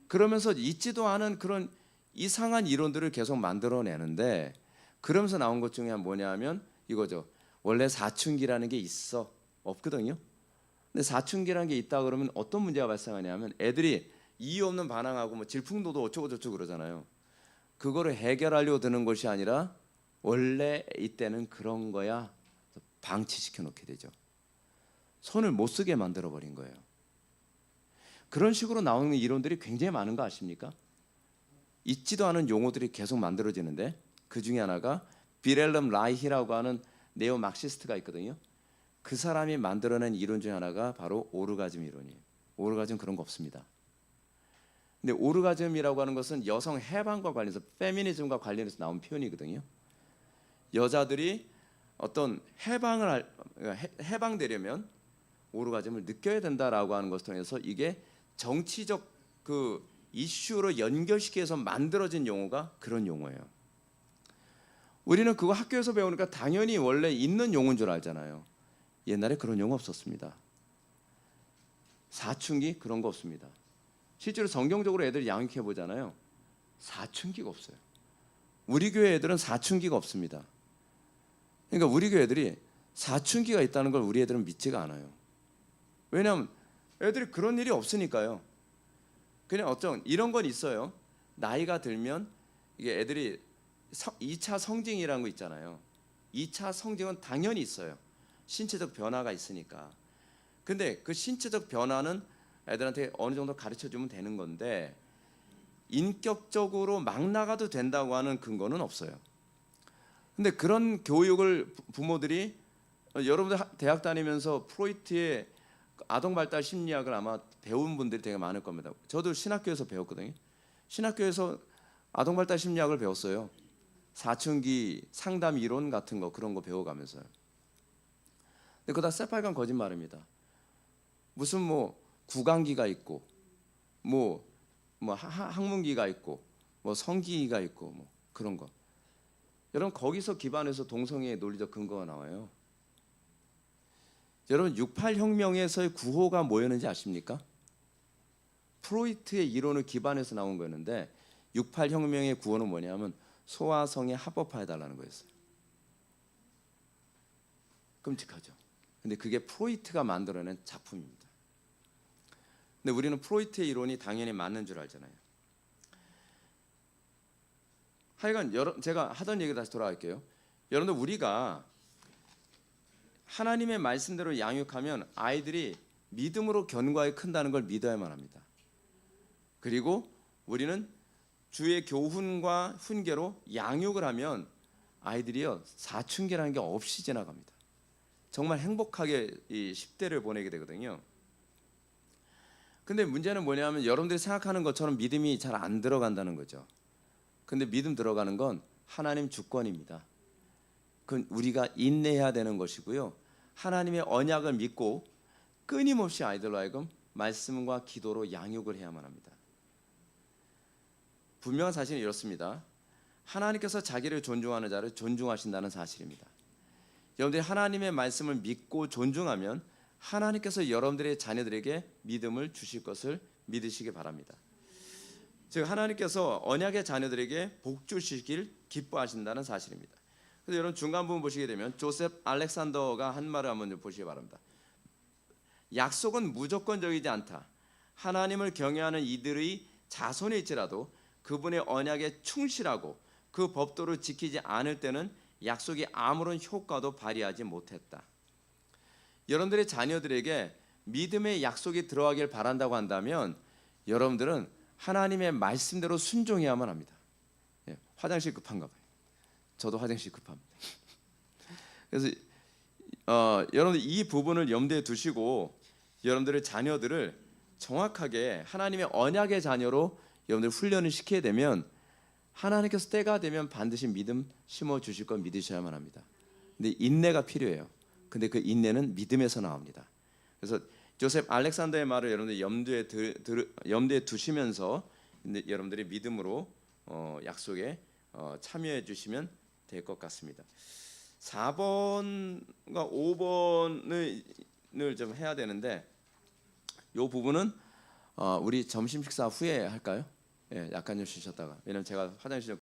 그러면서 있지도 않은 그런 이상한 이론들을 계속 만들어내는데, 그러면서 나온 것 중에 뭐냐면 이거죠. 원래 사춘기라는 게 있어. 없거든요. 근데 사춘기라는 게 있다 그러면 어떤 문제가 발생하냐면 애들이 이유 없는 반항하고 뭐 질풍노도 어쩌고 저쩌고 그러잖아요. 그거를 해결하려고 드는 것이 아니라 원래 이때는 그런 거야. 방치시켜 놓게 되죠. 손을 못 쓰게 만들어 버린 거예요. 그런 식으로 나오는 이론들이 굉장히 많은 거 아십니까? 있지도 않은 용어들이 계속 만들어지는데, 그 중에 하나가 비렐름 라이히라고 하는 네오 막시스트가 있거든요. 그 사람이 만들어낸 이론 중에 하나가 바로 오르가즘 이론이에요. 오르가즘 그런 거 없습니다. 근데 오르가즘이라고 하는 것은 여성 해방과 관련해서, 페미니즘과 관련해서 나온 표현이거든요. 여자들이 어떤 해방되려면 오르가즘을 느껴야 된다라고 하는 것을 통해서 이게 정치적 그 이슈로 연결시켜서 만들어진 용어가 그런 용어예요. 우리는 그거 학교에서 배우니까 당연히 원래 있는 용어인 줄 알잖아요. 옛날에 그런 용어 없었습니다. 사춘기 그런 거 없습니다. 실제로 성경적으로 애들 양육해 보잖아요. 사춘기가 없어요. 우리 교회 애들은 사춘기가 없습니다. 그러니까 우리 교회 애들이 사춘기가 있다는 걸 우리 애들은 믿지가 않아요. 왜냐하면 애들이 그런 일이 없으니까요. 그냥 어떤 이런 건 있어요. 나이가 들면 이게 애들이 2차 성징이라는 거 있잖아요. 2차 성징은 당연히 있어요. 신체적 변화가 있으니까. 근데 그 신체적 변화는 애들한테 어느 정도 가르쳐 주면 되는 건데, 인격적으로 막 나가도 된다고 하는 근거는 없어요. 근데 그런 교육을 부모들이, 여러분들 대학 다니면서 프로이트의 아동 발달 심리학을 아마 배운 분들이 되게 많을 겁니다. 저도 신학교에서 배웠거든요. 신학교에서 아동 발달 심리학을 배웠어요. 사춘기 상담 이론 같은 거, 그런 거 배워가면서요. 근데 그거 다 새빨간 거짓말입니다. 무슨 뭐 구강기가 있고 뭐 학문기가 있고 뭐 성기가 있고 뭐 그런 거. 여러분 거기서 기반해서 동성애의 논리적 근거가 나와요. 여러분 68혁명에서의 구호가 뭐였는지 아십니까? 프로이트의 이론을 기반해서 나온 거였는데, 68혁명의 구호는 뭐냐면 소아성애 합법화해달라는 거였어요. 끔찍하죠. 근데 그게 프로이트가 만들어낸 작품입니다. 근데 우리는 프로이트의 이론이 당연히 맞는 줄 알잖아요. 하여간 제가 하던 얘기 다시 돌아갈게요. 여러분들 우리가 하나님의 말씀대로 양육하면 아이들이 믿음으로 견고하게 큰다는 걸 믿어야만 합니다. 그리고 우리는 주의 교훈과 훈계로 양육을 하면 아이들이요 사춘기라는 게 없이 지나갑니다. 정말 행복하게 이 10대를 보내게 되거든요. 근데 문제는 뭐냐면 여러분들이 생각하는 것처럼 믿음이 잘 안 들어간다는 거죠. 근데 믿음 들어가는 건 하나님 주권입니다. 그건 우리가 인내해야 되는 것이고요. 하나님의 언약을 믿고 끊임없이 아이들로 하여금 말씀과 기도로 양육을 해야만 합니다. 분명한 사실은 이렇습니다. 하나님께서 자기를 존중하는 자를 존중하신다는 사실입니다. 여러분들이 하나님의 말씀을 믿고 존중하면 하나님께서 여러분들의 자녀들에게 믿음을 주실 것을 믿으시기 바랍니다. 즉 하나님께서 언약의 자녀들에게 복 주시길 기뻐하신다는 사실입니다. 그래서 여러분 중간 부분 보시게 되면 조셉 알렉산더가 한 말을 한번 좀 보시기 바랍니다. 약속은 무조건적이지 않다. 하나님을 경외하는 이들의 자손일지라도 그분의 언약에 충실하고 그 법도를 지키지 않을 때는 약속이 아무런 효과도 발휘하지 못했다. 여러분들의 자녀들에게 믿음의 약속이 들어가길 바란다고 한다면 여러분들은 하나님의 말씀대로 순종해야만 합니다. 예, 화장실 급한가 봐요. 저도 화장실 급합니다. 그래서 여러분들 이 부분을 염두에 두시고 여러분들의 자녀들을 정확하게 하나님의 언약의 자녀로 여러분들 훈련을 시켜야 되면 하나님께서 때가 되면 반드시 믿음 심어 주실 건 믿으셔야만 합니다. 근데 인내가 필요해요. 근데 그 인내는 믿음에서 나옵니다. 그래서 조셉 알렉산더의 말을 여러분들 염두에 두시면서 여러분들이 믿음으로 약속에 참여해 주시면 될 것 같습니다. 4번과 5번을 좀 해야 되는데 이 부분은 우리 점심 식사 후에 할까요? 예, 약간 좀 쉬셨다가 왜냐면 제가 화장실 좀